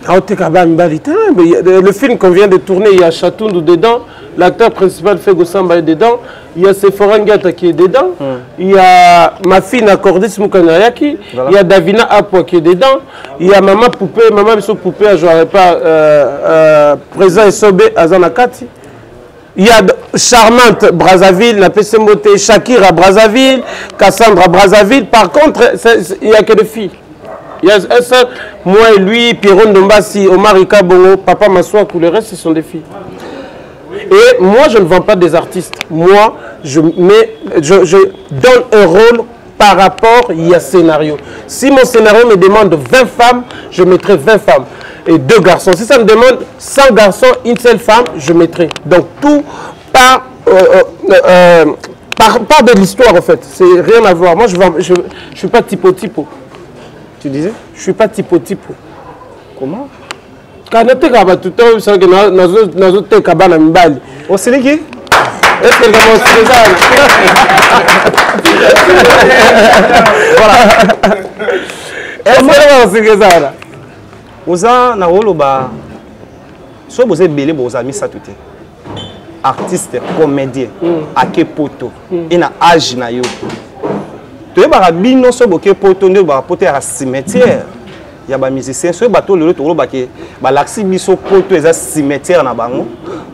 Le film qu'on vient de tourner, il y a Chatoundou dedans, l'acteur principal Fego Samba est dedans, il y a Sephora Ngata qui est dedans, il y a ma fille Nakordis Moukanayaki, il y a Davina Apwa qui est dedans, il y a Maman Poupée, Maman Bisso Poupée, je n'aurais pas présent et Sobé Azanakati. Il y a Charmante Brazzaville, la PC Moté, Shakira Brazzaville, Cassandra Brazzaville. Par contre, il n'y a que des filles. Il y a un seul, moi et lui, Pierron Dombassi, Omar Ika Bongo, Papa Massoakou, le reste ce sont des filles. Et moi je ne vends pas des artistes. Moi je donne un rôle par rapport à un scénario. Si mon scénario me demande 20 femmes, je mettrai 20 femmes. Et 2 garçons. Si ça me demande 100 garçons, une seule femme, je mettrai. Donc tout par de l'histoire en fait. C'est rien à voir. Moi je ne suis pas typo-typo. Tu disais? Je ne suis pas typo-typo. Comment? Quand on a tout le temps, on sait qui? Est-ce que c'est ça? Voilà. Est-ce que c'est ça? Vous avez soit vous êtes belé, vous avez mis ça tout. Artiste, comédien, à quel poto, et na âge na yo. Tu es barabino so boké poto ne ba poter à cimetière. Il y a des musiciens, sur le bateau, le retour, l'axi biso poto est un cimetière na bango.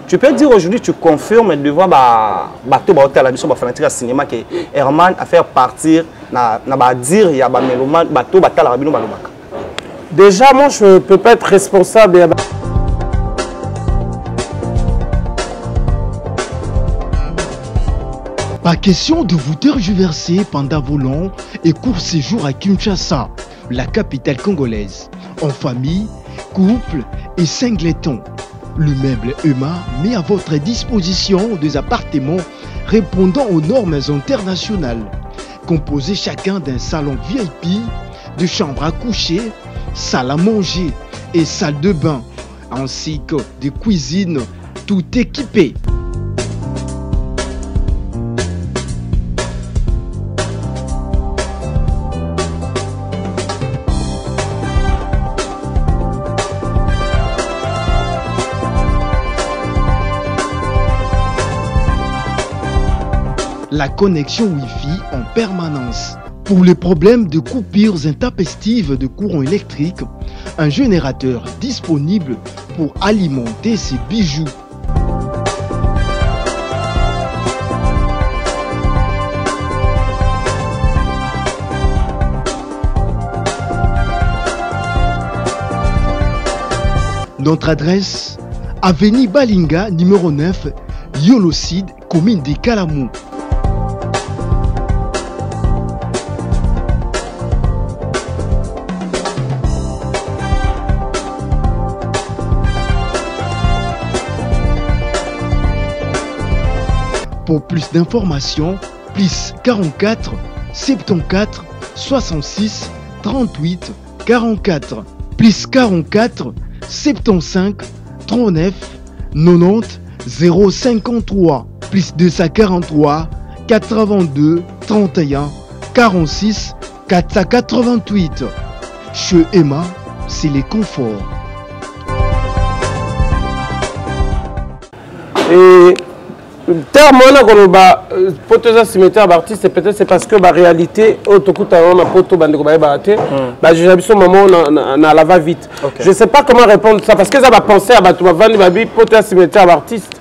Tu peux dire aujourd'hui, tu confirmes devant bateau bateau la biso fanatique cinéma que Herman a fait partir na ba dire il y a ba méloman bateau bateau la rabino balobaka. Déjà moi je ne peux pas être responsable. Pas question de vous tergiverser pendant vos longs et courts séjours à Kinshasa, la capitale congolaise. En famille, couple et singleton. Le meuble EMA met à votre disposition des appartements répondant aux normes internationales. Composés chacun d'un salon VIP, de chambres à coucher, salle à manger et salle de bain. ainsi que des cuisines tout équipées. La connexion Wi-Fi en permanence. Pour les problèmes de coupures intempestives de courant électrique, un générateur disponible pour alimenter ces bijoux. Notre adresse, avenue Balinga, numéro 9, Yolocide, commune de Kalamou. Pour plus d'informations, plus 44 74 66 38 44, plus 44 75 39 90 053, plus 243 82 31 46 488. Chez Emma, c'est les conforts. Et terme on a poteza cimetière d'artiste peut-être c'est parce que la réalité autokuta on a poto bande ko ba baté ba j'ai l'habitude maman na la va vite. Je sais pas comment répondre ça parce que ça va penser à batu vandi babi poteza cimetière d'artiste.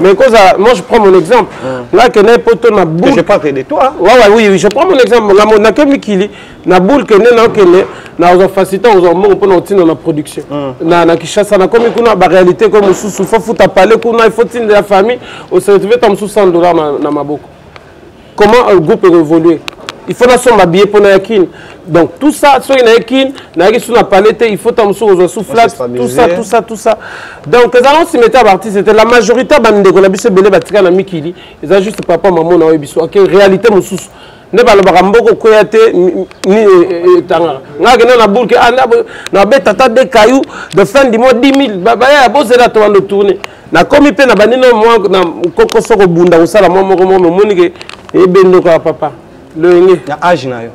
Mais cause moi je prends mon exemple. Là que n'est poto na boule. Je parle de toi. Oui, je prends mon exemple. Na kemi kili na boule que n'est na kele na aux faciliter aux hommes pour nous la production. Na Kishasa na comme kuna ba réalité comme sous faut fouta parler kuna il faut de la famille au se retrouver comme sous $100 na maboko. Comment un groupe peut évoluer? Il faut nationaliser ma billet pour nakin. Donc tout ça, soit il nakin, nakin sur la palette, il faut tam sur sous flat, tout ça. Donc les annonces cimetière d'artistes c'était la majorité bande ko la biso belé batika na mikili. Ils a juste papa maman na biso. OK, réalité mususu. Ne ba le baramboko koyate ni tanga. Nga na boule que na betata de cailloux de fin du mois 10 000. Ba ya bosse là to de tourner. Na komi pe na banino moi na koko soko bunda usala mo moni ke e bendo ko papa. Le âge na yo.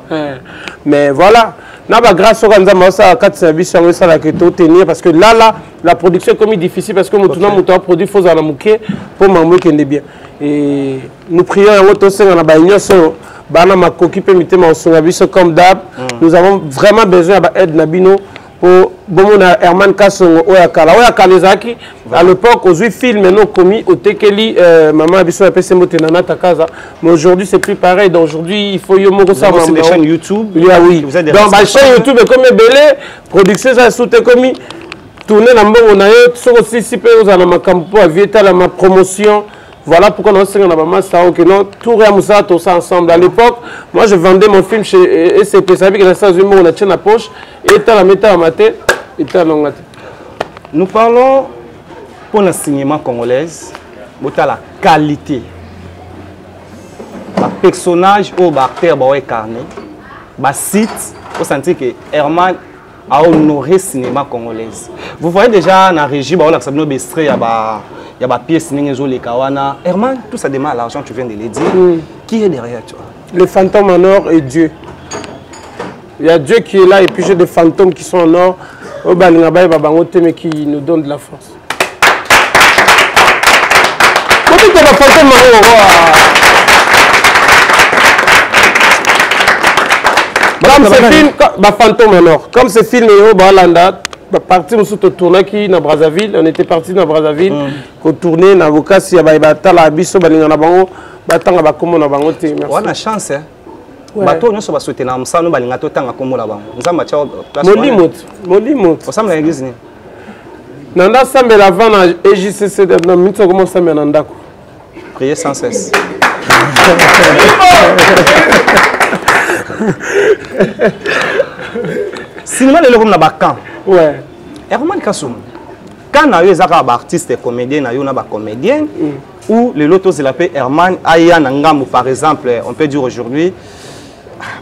Mais voilà, na ba grâce au Nzamba ça 4 services on ça la que to tenir parce que là la production comme difficile parce que mutuna muto produit faut za na muke pour maman kende bien. Et nous prions en auto senga na ba nyoso bana makoki pe mitema osonga biso comme d'hab. Nous avons vraiment besoin d'aide nabino pour bomona Herman Kasongo oyakala ezaki à l'époque aux 8 films non commis au tekeli maman biso a pese motenana takaza mais aujourd'hui c'est plus pareil donc aujourd'hui il faut yo moko ça c'est des chaînes YouTube. Oui. Donc ma chaîne YouTube comme belé production ça soute commis tourner na mbongo na yo so aussi si pe ozana makampo avieta la ma promotion. Voilà pourquoi nous sommes dans ça que non tout réamusa tout ça ensemble. À l'époque, moi je vendais mon film chez SCP, ça veut dire que ça on a tient la poche et t'as la méta à mater et t'as la. Nous parlons pour le cinéma congolaise, de la qualité. Le personnage ou l'acteur ba incarné, ba site, au sentir que Herman a honoré le cinéma congolais. Vous voyez déjà dans la régie, il y a des pièces, les kawana. Herman, tout ça demande l'argent, tu viens de le dire. Qui est derrière toi? Le fantôme en or et Dieu. Il y a Dieu qui est là et puis j'ai des fantômes qui sont en or. Mais qui nous donnent de la force. Comme ce film, fantôme en or. Comme ce film, parti nous sommes tourné qui na Brazzaville, on était parti dans Brazzaville, qu'on tournait na avocat si abata la biso balinga na bango, batanga ba komo na bango te. Merci. On a chance hein. Bato nous sommes souhaiter na msano balinga to tanga komo la bango. Nzamba cha place. Molimot. Osamba na église ni. Nanda sambe la vana EJCC na mitso comment sambe na ndako. Priez sans cesse. Cinéma le comme na bakan. Ouais. Herman Kasum. Quand on a eu des artistes et comédiens, on a des comédiens, ou le loto se l'appelle Herman Aya Nangamou par exemple, on peut dire aujourd'hui,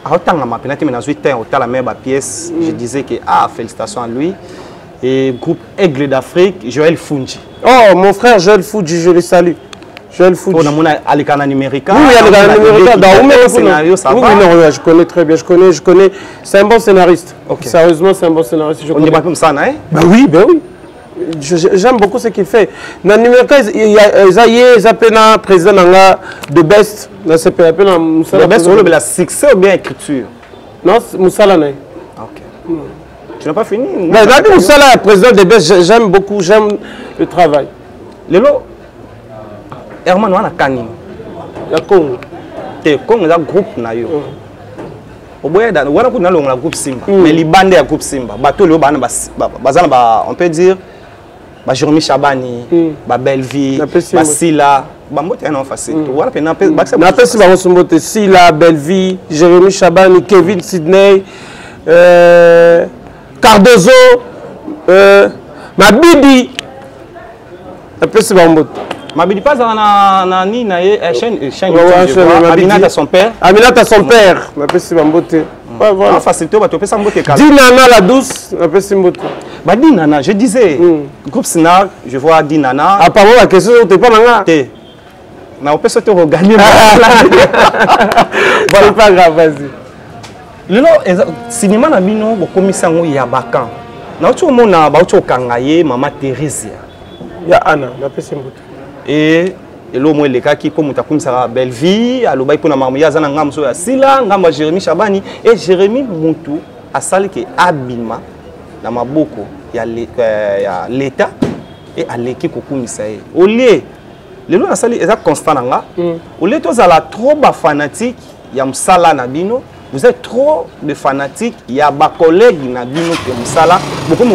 autant ma pénalité, mais dans 8 ans, autant la même pièce, je disais que félicitations à lui. et groupe Aigle d'Afrique, Joël Fungi. Oh, mon frère Joël Fungi, je le salue. Joël Fungi. On a Alikana numérique. Oui, Alikana numérique. Oui, non, je connais très bien. Je connais. C'est un bon scénariste. Okay. Sérieusement, c'est un bon scénariste. On n'est pas comme ça, non? Bah oui, bah oui. J'aime beaucoup ce qu'il fait. Dans le numérique, il y a un président de Best. De Best, c'est le succès ou bien écriture? Non, Moussala. Ok. Tu n'as pas fini? Moussala, président de Best, j'aime beaucoup, j'aime le travail. Lelo, Herman, on a Kani. Il y a Congo. Le Congo, il y a un groupe. On a un groupe Simba. Mais les bandes de groupe Simba. On peut dire. Jérémy Chabani, Belleville, Sila, Sila, Belleville, Jérémy Chabani, Kevin Sidney, Cardozo, Mabidi. Mabidi pas dans Aminata son père. Aminata son père. Voilà. Facilité, Dinana la douce, Dinana, je disais, groupe Sina, je vois Dinana. Apparemment, la question, tu n'es pas là. Mais on peut se regagner. Voilà, pas grave, vas-y. Le cinéma na bino bo komisa ngo ya bakan. Na ocho mona ba ocho kangaye mama Thérèse. Ya Anna, na pesi mbutu. Et elo mo eleka ki ko muta kumisa Belleville, aloba ipona mamuya zana ngamso ya Sila, ngamba Jérémy Chabani et Jérémy Muntu asali ke abima na maboko ya l'état et aleki ko kumisa e. Olie lelo asali eza constant nga. Olie to zala trop ba fanatique ya msala na bino. Vous êtes trop de fanatiques, il y a des collègues qui ont beaucoup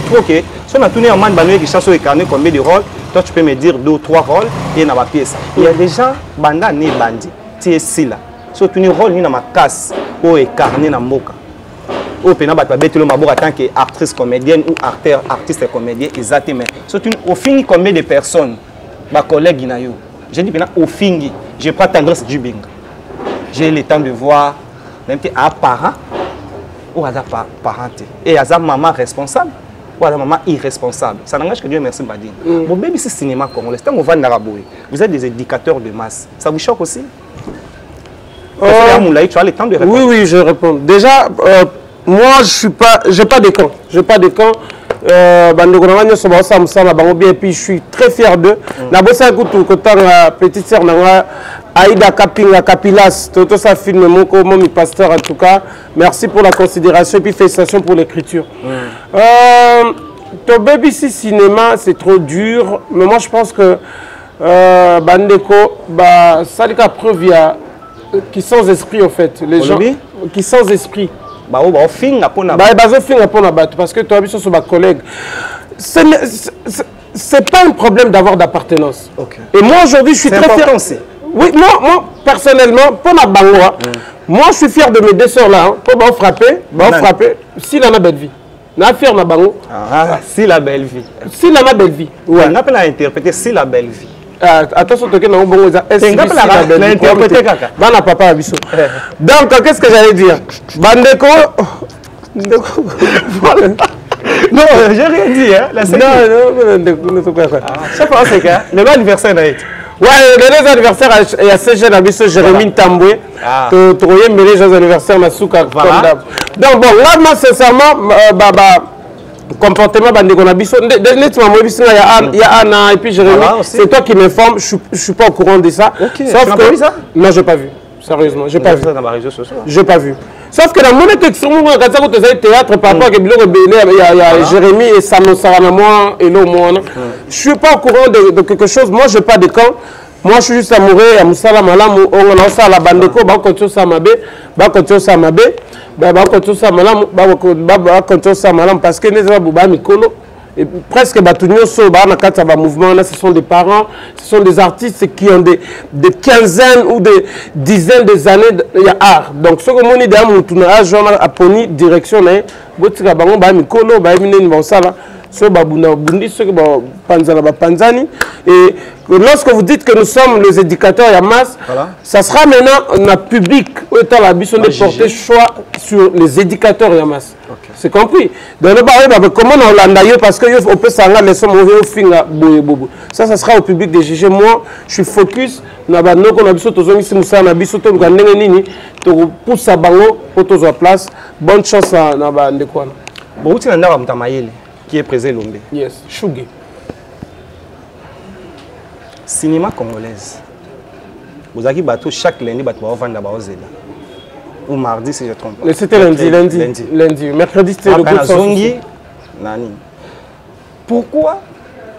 trop que si on a tourné un man qui cherche au carnet combien de rôles, toi tu peux me dire 2 ou 3 rôles et dans ma pièce. Il y a des gens banda né bandi, tu es ici là. Si tu as un rôle dans ma casse ou carnet dans moka. Ou pena bat babete le maboko en tant qu'actrice comédienne ou artiste comédien exactement. Si tu au fini combien de personnes ma collègue na yo. J'ai dit pena au fini, je prends tendresse du binga. J'ai le temps de voir même un parent ou un parent et un maman responsable ou un maman irresponsable. Ça n'engage que Dieu merci Badine. Mon bébé c'est cinéma congolais. Vous êtes des éducateurs de masse. Ça vous choque aussi? Tu as le temps de répondre. Oui, je réponds. Déjà, moi j'ai pas de camp. J'ai pas de camp. Et puis je suis très fier d'eux. Petite sœur Aïda Kapinga Kapilas, tout ça film mon pasteur en tout cas. Merci pour la considération et puis félicitations pour l'écriture. Ton baby si cinéma c'est trop dur, mais moi je pense que Bandeko ça dit qu'à preuve il y a qui sans esprit en fait, les gens qui sans esprit. Parce que toi tu es collègue. C'est pas un problème d'avoir d'appartenance. Et moi aujourd'hui je suis très fier. Oui, moi personnellement, pour ma bangoa, moi je suis fier de mes deux soeurs là, pour frapper, si la belle vie. Na fier na bango. Si la belle vie. Si la belle vie. Ouais. On appelle à interpréter si la belle vie. Attention, tu as bongo za. C'est interpréter kaka. Bana papa abiso. Donc qu'est-ce que j'allais dire? Bandeko. Non, j'ai rien dit hein. Non, ça pense que le anniversaire n'a été. Ouais, les anniversaires, il y a ces jeunes amis, Jérémy Tamboué, tu as mis les anniversaires dans Souka. Donc bon, là, moi, sincèrement, comportement, il y a Anna et puis Jérémy, c'est toi qui m'informe, je ne suis pas au courant de ça. Sauf que, non, je n'ai pas vu. Sérieusement, je n'ai pas vu. Je n'ai pas vu. Sauf que dans mon extrêmement, quand tu as théâtre, par rapport à il y a Jérémy et Samo Saranamoi et l'Omo. Je ne suis pas au courant de quelque chose. Moi, je n'ai pas de camp. Moi, je suis juste amoureux. À Moussala Malam, on a ça à la Bandeko, on continue ça Mabé, on continue ça Mabé, on continue ça Malam, on continue ça Malam parce que les gens Mikolo. Et presque mouvement, ce sont des parents, ce sont des artistes qui ont des quinzaines ou des dizaines d'années de art. Donc, ce que je dis, c'est que je direction, et lorsque vous dites que nous sommes les éducateurs à masse, ça sera maintenant un public où est la mission de porter choix sur les éducateurs à masse. C'est compris. Donc, comment on l'a d'ailleurs parce qu'on peut s'en aller sans mauvais au fin. Ça sera au public de juger. Moi, je suis focus. On a pousse à bango pour tous en place. Bonne chance à Ndekwana. Bon, tu as un qui est présent Lombe. Yes, Chougué. Cinéma congolaise. Vous avez bateau chaque lundi, vous allez vendre la Zéla. Ou mardi si je trompe. C'était lundi. Mercredi c'était le groupe. Pourquoi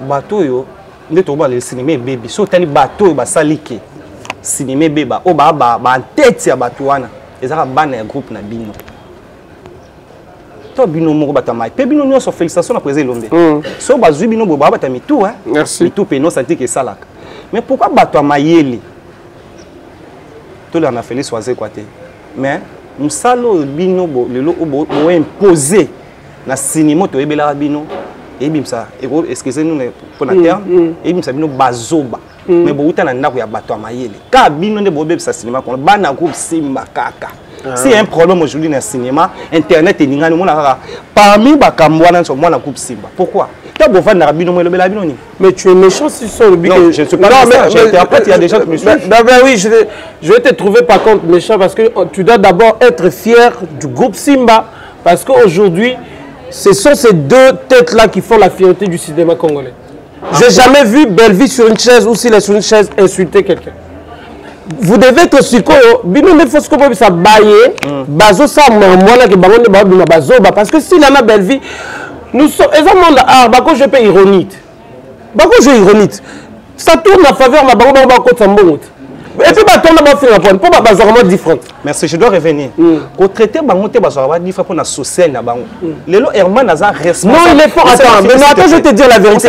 bateau yo le cinéma bébé so tani bateau ba salike cinéma bébé o ba tête ya bateau wana ezaka bana ya groupe na bino to bino moko batamai pe bino nyonso félicitations na président Lombe so bazui bino bo ba batami tout hein merci tout pe no santé que salaka mais pourquoi bateau mayele to la na Félix Oazé quoi te mais musalo bino bo lelo bo imposer na cinéma to ebela bino et bimsa excusez-nous pour la terme et bimsa bino bazoba mais bo utana ndako ya bateau mayele ka bino ne bo bebisa cinéma ko bana groupe Simba kaka si un problème aujourd'hui dans le cinéma internet et ningani mona parmi bakambwana so mona groupe Simba pourquoi ta bo vendre bino mo lobela bino ni mais tu es méchant si sur le non je ne suis pas mais après il y a des gens qui me suivent d'abord oui je vais te trouver par contre méchant parce que tu dois d'abord être fier du groupe Simba parce qu'aujourd'hui ce sont ces deux têtes-là qui font la fierté du cinéma congolais. J'ai jamais vu Belleville sur une chaise ou s'il est sur une chaise insulter quelqu'un. Vous devez être sur quoi? Ça bailler, bazo ça moi que baron de bazo parce que s'il en a Belleville, nous sommes exactement là. Bako je peux ironite. Bako je ironite. Ça tourne en faveur ma baron bako tambongout. Et puis, on va faire un point. Pourquoi vraiment différent? Merci, je dois revenir. Au traité, on va différent pour la social. Les lots Herman Nazar responsable. Non, il est fort. Attends, je vais te dire la vérité.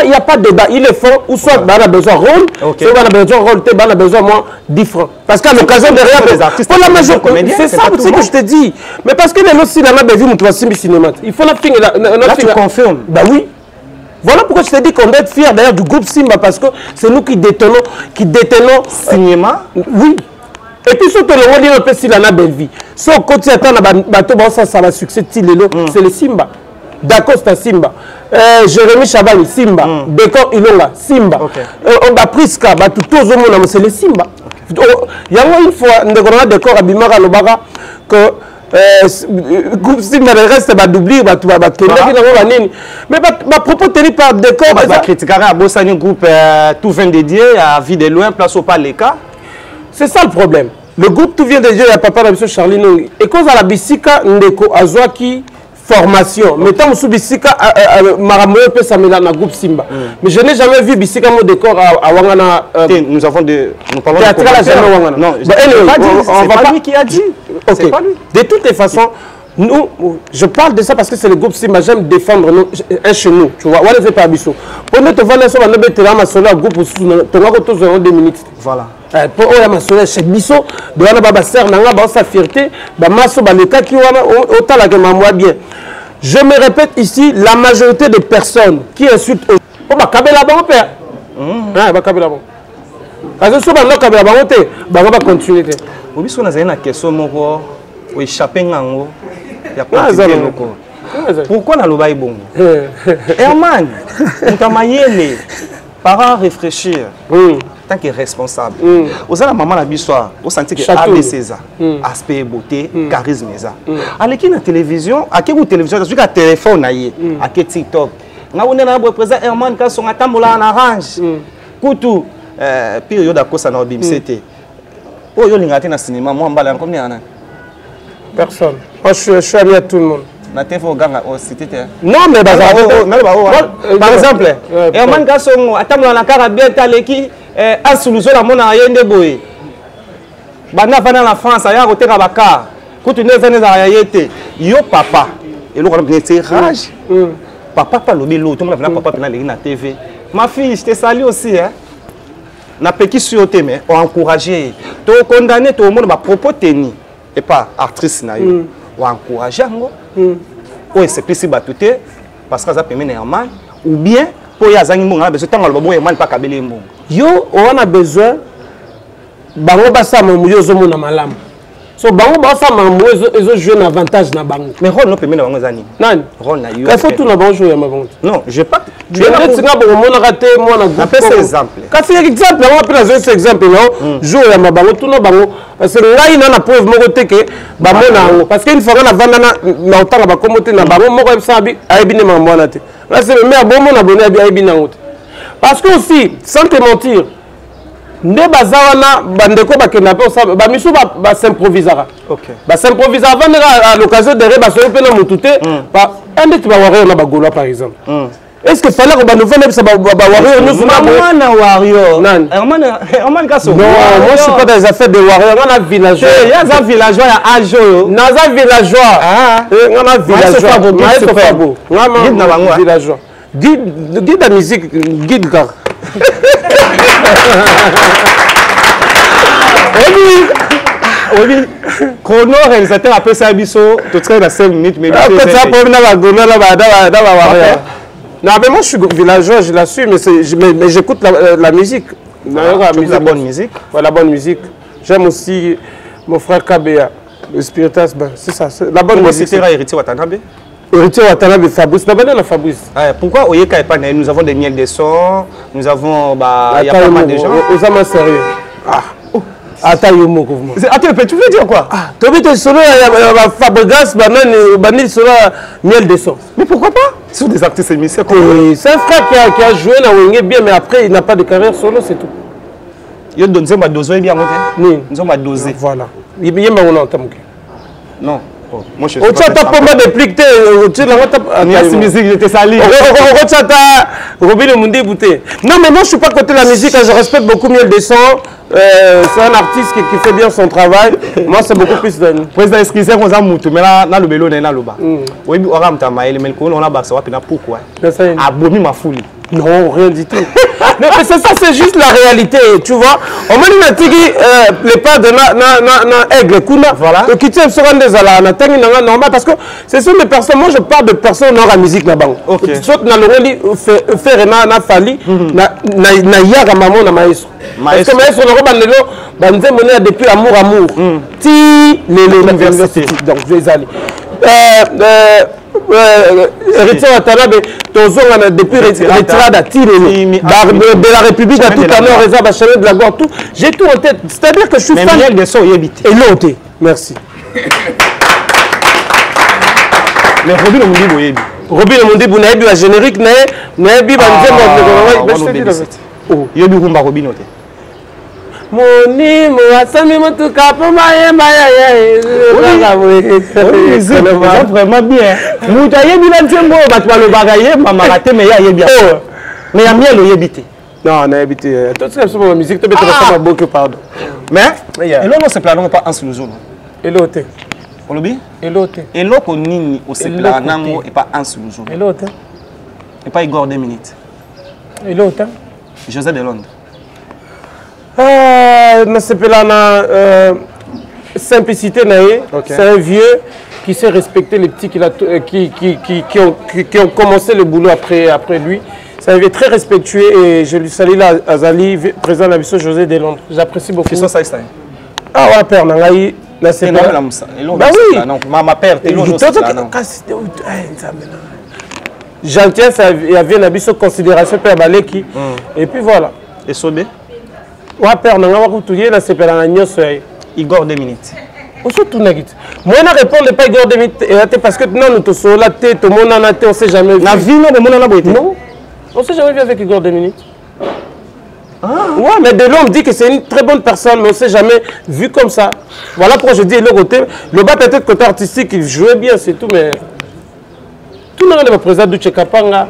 Il n'y a pas de débat. Il est fort. Ou soit on a besoin de rôle, soit on a besoin de rôle, on a besoin moins différent. Parce qu'à l'occasion de rien, les artistes, pour la majorité, c'est ça que je te dis. Mais parce que les lots, s'il en a besoin, on doit cinéma. Il faut la finir. Là, tu confirmes. Bah oui. Voilà pourquoi je te dis qu'on doit être fiers d'ailleurs du groupe Simba parce que c'est nous qui détenons cinéma. Oui. Et puis surtout le rôle un peu s'il en a belle vie. Si on continue à attendre, ça va succès c'est le Simba. D'accord, c'est Simba. Jérémy Chabani, Simba. Décor Ilonga, Simba. On va Priska, tout au monde, c'est le Simba. Il y a une fois, on a décor à Bimara Lobara que groupe Simba le reste va doubler mais ma propos tenu par décor va critiquer à Bossani groupe tout vient dédié à vie de loin place au pas les cas c'est ça le problème le groupe tout vient dédié à papa la monsieur Charlie Nongi et cause à la bisika ndeko azwaki formation mais tant sous bisika maramoyo peut s'amener dans groupe Simba mais je n'ai jamais vu bisika mon décor à Wangana nous parlons de non c'est pas lui qui a dit. Okay. De toutes les façons, nous, je parle de ça parce que c'est le groupe Simba, j'aime défendre nous, chez nous, tu vois. On ne fait pas bisou. Pour nous, tu vois, nous sommes en groupe, tu as 2 minutes. Voilà. Pour eux, chez Bisso, de la baba serre, sa fierté, le cas qui autant la que bien. Je me répète ici, la majorité des personnes qui insultent, on va caber la banque, père. On va caber la banque. Parce que si on va caber la banque, on va continuer. Oui, si on a une question, on va échapper à l'eau. Il y a pas de locaux. Pourquoi dans le bail bon? Herman, on t'a maillé les parents réfléchir. Tant que responsable. Vous avez la maman la bissoire, vous sentez que ABC ça, aspect beauté, charisme ça. Alors qui la télévision, à quelle télévision, parce que le téléphone à quel TikTok. On a un président Herman quand son atambola en orange. Coutou période à cause ça n'a pas c'était. Oh, il y a un cinéma, moi, je suis combien? Personne. Moi, je suis ami à tout le monde. Non, mais par exemple, Herman Gasson, attends, on a un bien taleki, un solution à mon arrière de boy. Bana va dans la France, il y a un côté Rabaka. Quand tu es venu à Yayete, yo papa, et l'on a bien rage. Papa, pas le bélo, tout le monde a papa dans la TV. Ma fille, je te salue aussi, hein. Na peki sur te mais on encourager to condamner tout le monde ba propos tenir et pas actrice na yo on encourager ngo o c'est plus batute parce que ça permet normal ou bien pour ya zangi mo besoin tant le boy man pas kabele mo yo on a besoin bango ba sa mo yo zo mo na malamu So bango ba ça mambo ezo jouer un avantage na bango. Mais rôle no pemena bango zani. Nani? Rôle na yo. Il faut tout na bango jouer ma bango. Non, je pas. Tu es net singa bo mona raté moi na groupe. Appelle exemple. Kasi exemple, on appelle ça exemple non. Jouer ya mabango tout na bango parce que ngai na preuve moko te ke ba mona parce que une fois na vanda na otanga ba komote na bango moko esabi ayebi ne mambo na te. Là c'est mais bon mona bonne ayebi na ngote. Parce que aussi sans te mentir ne bazawana bandeko bakenda pe ça ba miso ba s'improvisera. OK. Ba s'improvisera avant à l'occasion de reba so pe na mutute ba un tu va warrior na ba golo par exemple. Est-ce que fallait que ba nouvelle ça ba warrior nous sommes na warrior. Non, moi je suis pas dans les affaires de warrior, on a villageois. Il y a un villageois à Ajo. Naza villageois. Ah, on a villageois. On a villageois. Guide la musique, guide car. Oui, chrono réalisateur après ça biso, tu serais dans 5 minutes mais quand ça pour venir la gono là non mais moi je suis villageois, je l'assume mais j'écoute la musique. La bonne musique. Voilà, la bonne musique. J'aime aussi mon frère Kabea, le Spiritas, c'est ça, la bonne musique. C'est héritier Watanabe. Héritier Watanabe Fabrice, la Fabrice. Pourquoi Oyeka et pas nous avons des miels de son, nous avons il y a pas mal de gens. Osama sérieux. Ah. Attends, tu veux dire quoi? Ah, tu veux dire solo Fabrice, banani solo miel de son. Mais pourquoi pas? Ce sont des artistes émisseurs. C'est un frère qui a joué dans Wenge bien, mais après il n'a pas de carrière solo, c'est tout. Il donne ça doser bien nous sommes doser. Voilà. Il y a un entame. Non. Moi je suis pas pour me dépliquer, tu la musique j'étais sali. Robin le Mundi bouté. Non mais moi je suis pas côté la musique, je respecte beaucoup mieux le son. C'est un artiste qui fait bien son travail. Moi c'est beaucoup plus de président excusez on a mutu mais là na lobelo na loba. Oui on a mtamaile mais on a baksa wapi na pourquoi? Abomi ma folie. Non, rien du tout. Non, mais c'est ça, c'est juste la réalité, tu vois. On m'a dit que les pas de na aigle, kuna, voilà. Qui tiennent sur un des ala, na tangi na normal parce que ce sont des personnes. Moi, je parle de personnes dans la musique na bang. Ok. Soit na l'oreli faire na fali, na yaga maman na maestro. Parce que maestro na robandelo, banze mener depuis amour. Ti l'université. Donc je vais aller. Héritier Watanabe, depuis retirada de la République à tout à l'heure, réserve à Chanel de la Gare, tout. J'ai tout en tête. C'est-à-dire que je suis fan de son et l'autre. Merci. Mais Robin le Mundi Boyebi. Robin le Mundi Boyebi, la générique, Naebi, Yobi Rumba Robin. Moni Moasami Motuka Pomaye Maya vraiment bien. Moutaye Bilantembo, Batoualo Bagaye, Mamarate, mais il y a bien. Mais il y a miel au Yébité. Non, on a habité. Tout ça, c'est la musique, tu peux te faire beaucoup, pardon. Mais, et là, on se planons pas en sous zone. Et l'autre. On lobby? Et l'autre. Et l'autre, on n'y se planons et pas en sous zone. Et l'autre. Et pas Igor 2 minutes. Et l'autre. José de Londres. Simplicité, c'est un vieux qui sait respecter les petits qui ont commencé le boulot après lui. C'est un vieux très respectueux et je lui salue là, Azali, président de la mission José de Londres. J'apprécie beaucoup. Qui sont ça? Ah ouais, père, là c'est bah oui. Ma père, t'es l'autre. J'entends, il y avait une abysse considération pour Baleki. Et puis voilà. Et Sobé? Ouais, père, on va retrouver là, c'est pour la Igor 2 minutes. Moi, je ne réponds pas Igor 2 minutes parce que non, nous sommes là, tout le monde en a été, on ne sait jamais vu. La vie, non, on ne s'est jamais vu avec Igor 2 minutes. Ah. Ouais, mais de l'homme dit que c'est une très bonne personne, mais on ne s'est jamais vu comme ça. Voilà pourquoi je dis le côté. Le bas, peut-être côté artistique, il jouait bien, c'est tout, mais. Tout le monde est présent du Tchekapanga.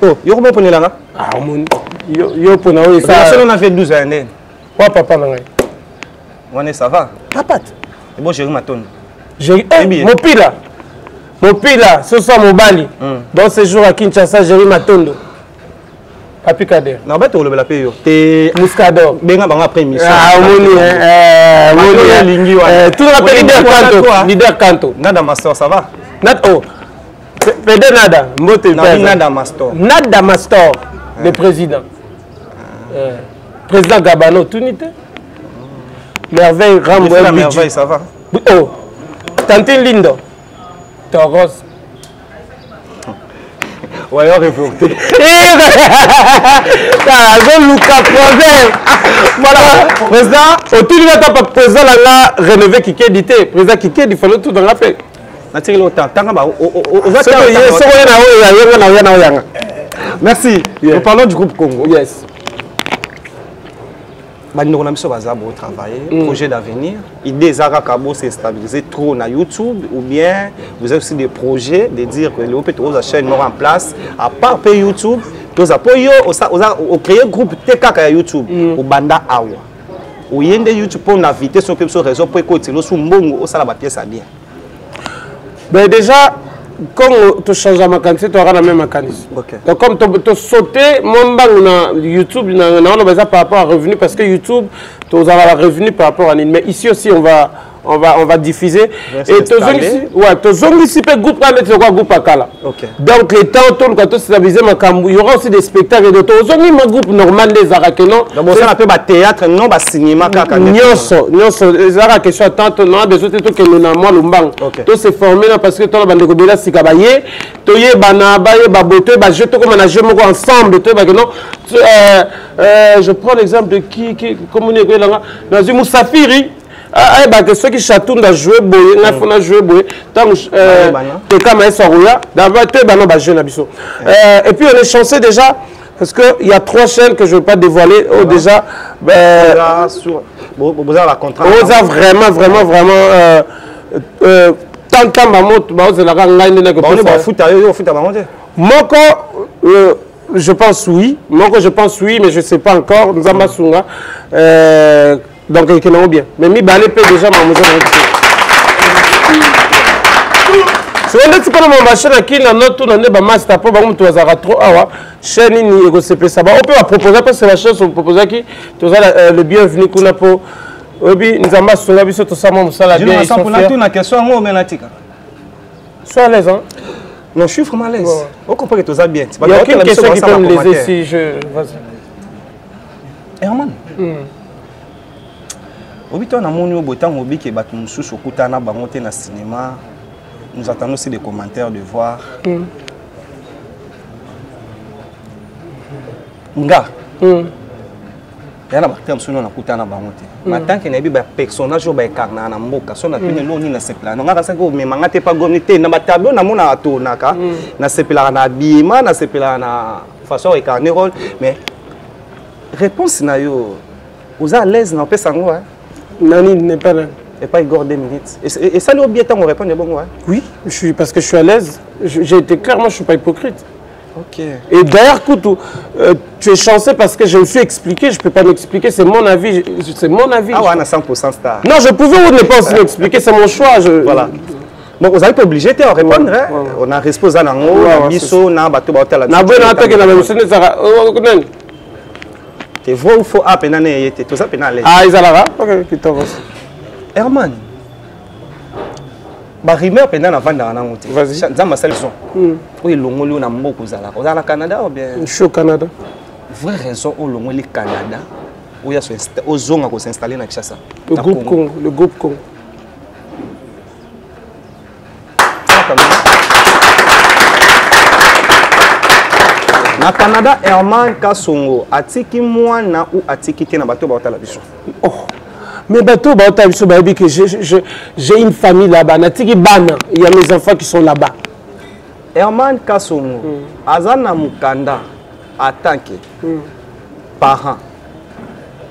Oh, il y a un là. Ah, mon. Ça, on a fait 12 années. Ouais, papa, ça va. Papa. C'est bon, j'ai eu ma tonne. Mon pila, ce soir, mon bali. Dans ce jour à Kinshasa, j'ai eu ma tonne. Papi Kader. Non, mais tu as le papier. T'es Mouskador. Ben, après mission. Ah, Moni. Tout le monde leader Kanto. Nada Master, ça va? Pede Nada. Nada Master. Nada Master, le président. Président Gabano, tout n'était. Merveille, Rambo, Merveille, ça va? Oh, Tantine Lindo. Toros. Ouais, on révolté. Voilà, président, autour de la président, là, rénové Kiki édité. Président Kiki, il fallait tout dans la paix. Merci. Nous parlons du groupe Congo. Yes. Nous avons travailler, projet d'avenir. L'idée c'est stabiliser trop sur YouTube ou bien vous avez aussi des projets de dire que les chaînes en place, à part YouTube, vous avez créé un groupe TK YouTube au Banda Awa. Ou y a des YouTube pour inviter sur le réseau pour écouter le son au salon pièce à bien. Ben déjà, comme tu changes ma quantité, tu auras la même mécanisme. Okay. Donc comme tu sautes, mon banc na YouTube, par rapport à revenu parce que YouTube, tu auras la revenu par rapport à l'île. Mais ici aussi, on va diffuser. Et tu as ici le groupe groupe Akala. Donc les temps autour quand tu stabiliser ma camou, il y aura aussi des spectacles de tu as un groupe normal des Arakenons. Donc ça appelle théâtre, non cinéma kaka. Nyonso les Arakenons attendent non des autres trucs que nous na moi lumbang. Tu se former là parce que tu as bande de bela sikabaye, tu y bana baye babote ba je te comme on a joué ensemble tu ba que non. Je prends l'exemple de qui comme on est là dans une Moussafiri. Ah, bah, ceux qui chatouillent à jouer, on a joué, tant que comme Sorouya, d'abord, tu es jeune abisso. Et puis, on est chanceux déjà, parce qu'il y a 3 chaînes que je ne veux pas dévoiler. Oh, déjà, vous avez la contrat. Vous avez vraiment, tant maman, c'est la gagne. Moko, je pense oui. Moko, je pense oui, mais je ne sais pas encore. Nous avons donc, il est bien. Mais mi balé peut déjà m'amuser. Si on est comme ma chaîne qui n'a pas tout l'année, master pour bah tu as trop awa chaîne ni ego CP ça va. On peut proposer parce que la chaîne on propose qui tu as le bienvenu qu'on a pour obi nous avons sur la biso tout ça mon ça la bien. Je pense pour la question moi menatika. Sois à l'aise hein. Non, je suis vraiment à l'aise. On comprend que tout ça bien. Il y a aucune question qui peut me léser si je vas-y. Herman. Obito na moni obotan obi ke batu mususu kutana bangote na cinéma. Nous attendons aussi des commentaires de voir. Nga. Yana bakam suno na kutana bangote. Matanke na bi ba personnage ba karna na mboka. So na tuni lo ni na sepla. Non ngaka sako me mangate pa gomnité na batabio na mona atonaka. Na sepla na bima na sepla na façon ekarner rôle mais réponse na yo. Vous êtes à l'aise na pesa ngo hein. Nani n'est pas là. Et pas Igor 2 minutes. Et ça, le bien temps, on répond bon, ouais. Oui, parce que je suis à l'aise. J'ai été clair, moi je ne suis pas hypocrite. Ok. Et d'ailleurs, tu es chanceux parce que je me suis expliqué, je ne peux pas m'expliquer, c'est mon avis. C'est mon avis. Ah ouais, on a 100% star. Non, je pouvais ou ne pas aussi m'expliquer, c'est mon choix. Voilà. Donc vous n'êtes pas obligé de répondre. Ouais, hein? Ouais. On a répondu à l'ango, biso, na bateau bateau la. Tu vois où faut appeler nané était tout ça pénal. Ah ils allaient OK qui t'en Herman. Ba rumeur pénal avant dans na ngote. Vas-y. Nzamba salison. Oui longoli na mboko zala. Ozala Canada ou bien? Je suis au Canada. Vraie raison au longoli Canada. Où il y a au zonga ko s'installer na Kinshasa. Le groupe Congo, le groupe Congo. Na Canada, Herman Kasongo, atiki mwana ou atiki te na bateau ba otala biso. Oh, mais bateau ba otala biso ba bi que j'ai une famille là-bas. Natiki bana, il y a mes enfants qui sont là-bas. Herman Kasongo, azana mukanda atanke parent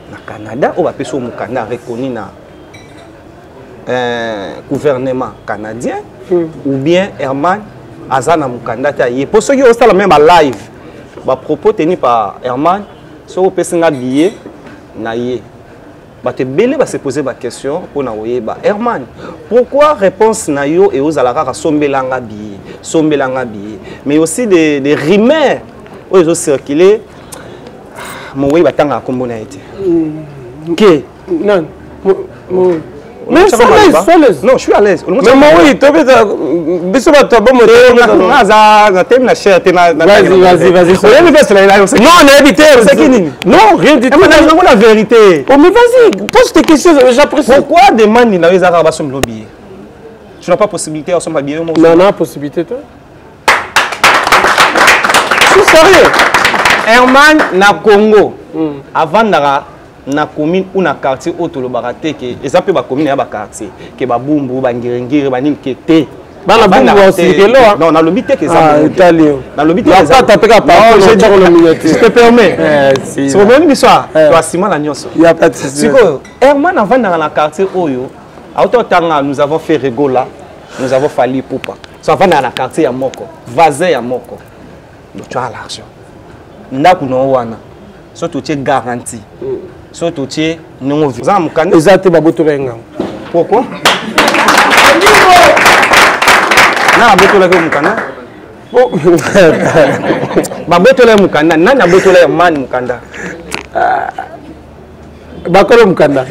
na Canada ou ba peso mukanda reconnu na gouvernement canadien ou bien Herman azana mukanda ta ye. Pour ceux qui ont même à live. Ba propos tenu par Herman, so pesinga billet na ye. Ba te belé va se poser la question pour na oyeba. Herman, pourquoi réponse na yo et aux alara sombelanga billet, mais aussi des rumeurs où ils ont circulé. Mon oui batanga kombo na été. OK. Non. Mais sois à l'aise. Non, je suis à l'aise. Mais moi, oui, tu vas vas-y. Non, on a évité. Non, rien du tout. La vérité. Oh, mais vas-y, pose tes questions, j'apprécie. Pourquoi demande il a pas son lobby? Tu n'as pas possibilité à son billet? Non, on a possibilité, toi. Je suis sérieux. Herman, na Congo, avant na commune ou na quartier auto le barate que les appels ba commune ya ba quartier que ba bumbu ba ngirengire ba nini que te ba na bumbu aussi que là non na lobité que ça italien na lobité que ça pas taper ka pas je dis le miniature je te permets c'est même l'histoire toi Simon la nyonso il y a pas de souci Herman avant na quartier oyo auto tanga nous avons fait Regola nous avons fallu Poupa so avant na quartier ya moko vazin ya moko tu as l'argent ndaku no wana so tu es garanti so tu es non vu za mukanda ezate baboto benga pourquoi na baboto la mukanda baboto la mukanda nani baboto la man mukanda bakolo mukanda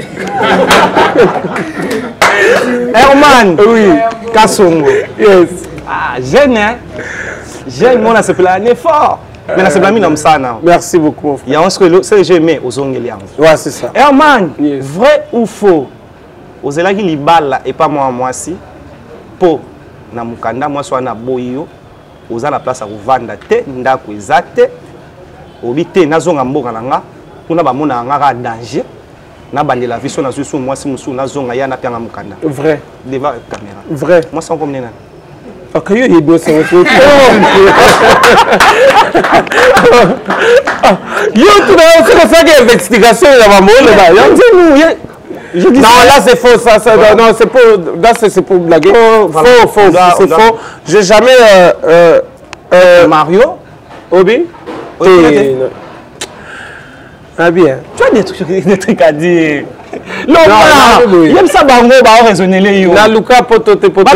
Herman oui Kasongo yes jeune mon se plané fort mais na se blâme nam sana merci beaucoup il y a un ce que c'est je mets aux ongles ouais c'est ça Herman vrai ou faux ozela ki libala et pas moi si po na mukanda moi so na boyo oza na place à vanda te ndako ezate obité nazonga mboka nanga kuna ba mona nga danger na bandela vision na zusu moi si musu nazonga ya na pianga mukanda vrai devant caméra vrai moi sans comme nena ok yo yebo c'est yo tu n'as pas fait d'investigation il y a pas monde là je dis non là c'est faux ça non c'est pour là c'est pour blaguer faux c'est faux j'ai jamais Mario Obi ah bien tu as des trucs à dire non il aime ça bango ba raisonner les yo na luka poto te poto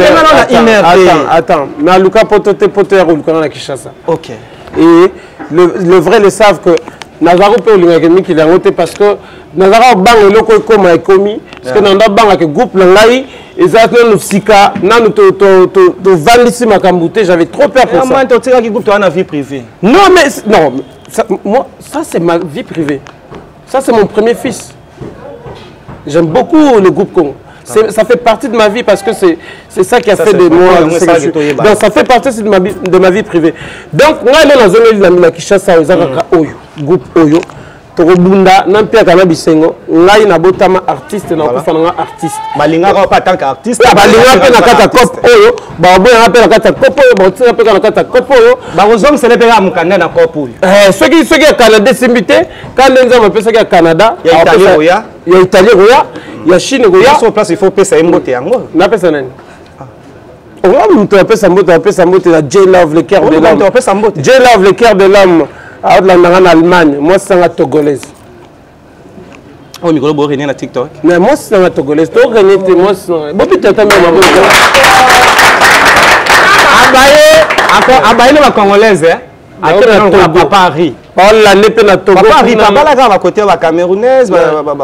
attends na luka poto te poto ya luka na Kinshasa OK et le vrai le savent que nazaro pe olinga miki la ngote parce que nazaro bango loko koma ekomi parce que nanda banga que groupe la ngai exactement nous sika nanu to vandisi makambute j'avais trop peur pour ça moi tu tira qui groupe toi na vie privée non mais non moi ça c'est ma vie privée ça c'est mon premier fils. J'aime beaucoup le groupe Congo. Ça fait partie de ma vie parce que c'est ça qui a fait de moi. Donc ça fait partie de ma vie privée. Donc moi je suis dans la Kinshasa groupe Oyo. Torobunda nampia kana bisengo ngai na botama artiste na kufana artiste balinga pas tant qu'artiste balinga pe na kata cop oyo ba boya pe na kata cop oyo ba tina pe na kata cop oyo ba ozom se le pe mukanda na cop oyo ceux qui Canada simbité quand nza ma pesa ya Canada ya Italien oya ya Italien oya ya Chine oya sur place il faut pesa mbote yango na pesa nani on va pesa mbote la J Love le cœur de l'âme J Love le cœur de l'âme en Allemagne, moi c'est un Togolaise. Oh, Micro René na TikTok. Mais moi c'est un Togolaise. Toi René, moi c'est un. Bon, putain, t'as même Abaye la Congolaise, hein. Papa Henri. La nepe na Togo. Papa Henri, papa là, côté la camerounaise, Papa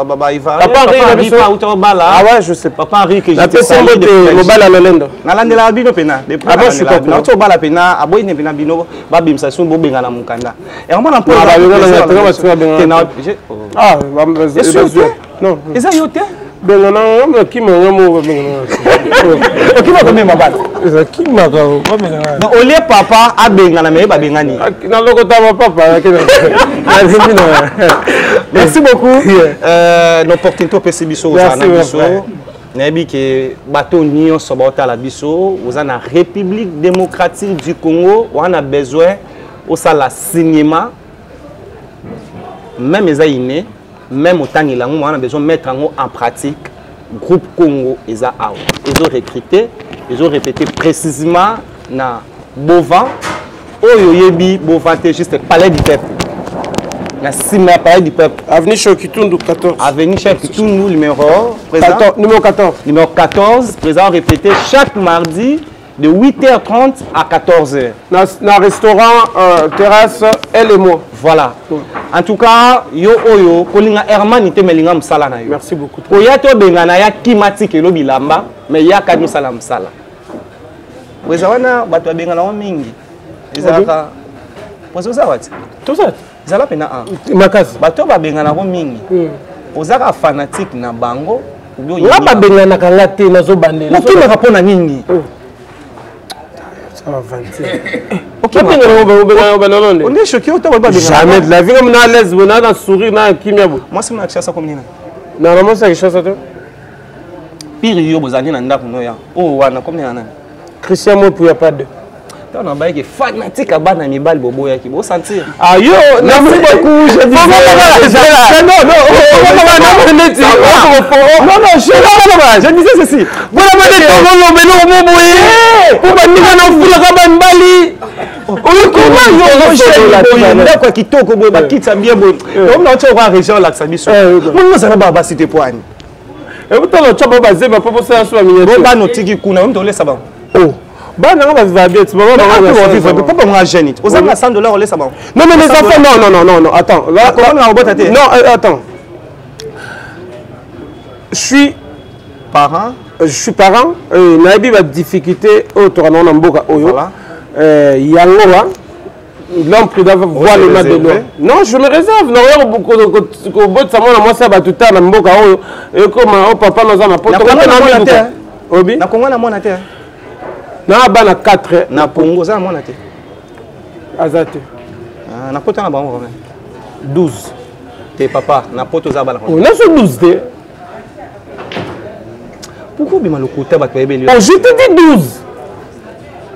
Henri, pas autant bala. Ah ouais, je sais pas. Papa Henri que j'ai. La personne de mobile à l'Olendo. Na landela bino pena. Ah bon, je suis pas. Na auto bala pena, aboy ne pena bino, babim sa sun bo benga na mukanda. Et on m'a ah, non. Eza yote? Ben non, qui m'a combien ma balle? Qui m'a donc au lieu papa a benga na me ba bengani. Na loko ta papa. Merci beaucoup. L'opportunité pour ce biso za na biso. Nabi ke bateau nion sobota la biso, aux na République démocratique du Congo, on a besoin au sala cinéma même les aïnés. Même autant il on a besoin de mettre en pratique groupe Congo ils ont recruté ils ont répété précisément na Bovan oyo yebi Bovan c'est juste palais du peuple na Sima palais du peuple avenue Chokitundu 14 avenue Chokitundu numéro 14 numéro 14 présent répété chaque mardi de 8h30 à 14h. Dans le restaurant, terrasse, elle et moi. Voilà. En tout cas, yo oyo, kolinga hermanité melinga msala na yo. Merci beaucoup. Oyato bengana ya kimatike lo bilamba, mais ya kadu sala msala. Weza wana bato bengana wa mingi. Ezaka. Pozo za wati. Tout ça. Zala pena a. Makasi. Bato ba bengana wa mingi. Ozaka fanatique na bango. Nga ba bengana kanga te nazo bandela. Okima kapona nini? Ça va vanter. Ok, on est choqué autant jamais de la vie comme na l'aise on a dans sourire na kimia bo. Moi c'est mon accès ça comme nina. Normalement c'est quelque chose ça. Pire yo bozani na ndako no ya. Oh wana comme nina. Christian mo pour y a pas de. Tant on ba que fanatique abana mibali bobo ya ki bo sentir. Ah yo, merci beaucoup, je dis. Non je disais ceci. Vous la mandez ton nom mais non mo boye. Pour ba ninga na fula ka ba mbali. Oui, comment yo cherche ndako kitoko boye ba kitsa bien boye. On na tshoko région la Sabiso. Moi ça na ba cité poani. Et vous t'en tshoko ba zeba popo ça sur la minute. Bon ba notiki kuna on tole saba. Oh. Bah non, on va bien. Pourquoi on a gêné? Aux hommes à $100, on laisse ça. Non, mais les enfants, non, attends. Là, non, attends. Je suis parent. Naïbi va difficulté au tournant en Boka Oyo. Yangoa. L'homme prudent va voir le match de l'eau. Non, je me réserve. Non, il y a beaucoup de ça. Moi, ça va tout le temps en Boka Oyo. Et comme papa nous a apporté. Obi. Na Congo na mona terre. Na bana 4 na pongo za mona te azate na poto na bango 12 te papa na poto za bana on a sur 12 te pourquoi bima le côté ba toyebeli oh je te dis 12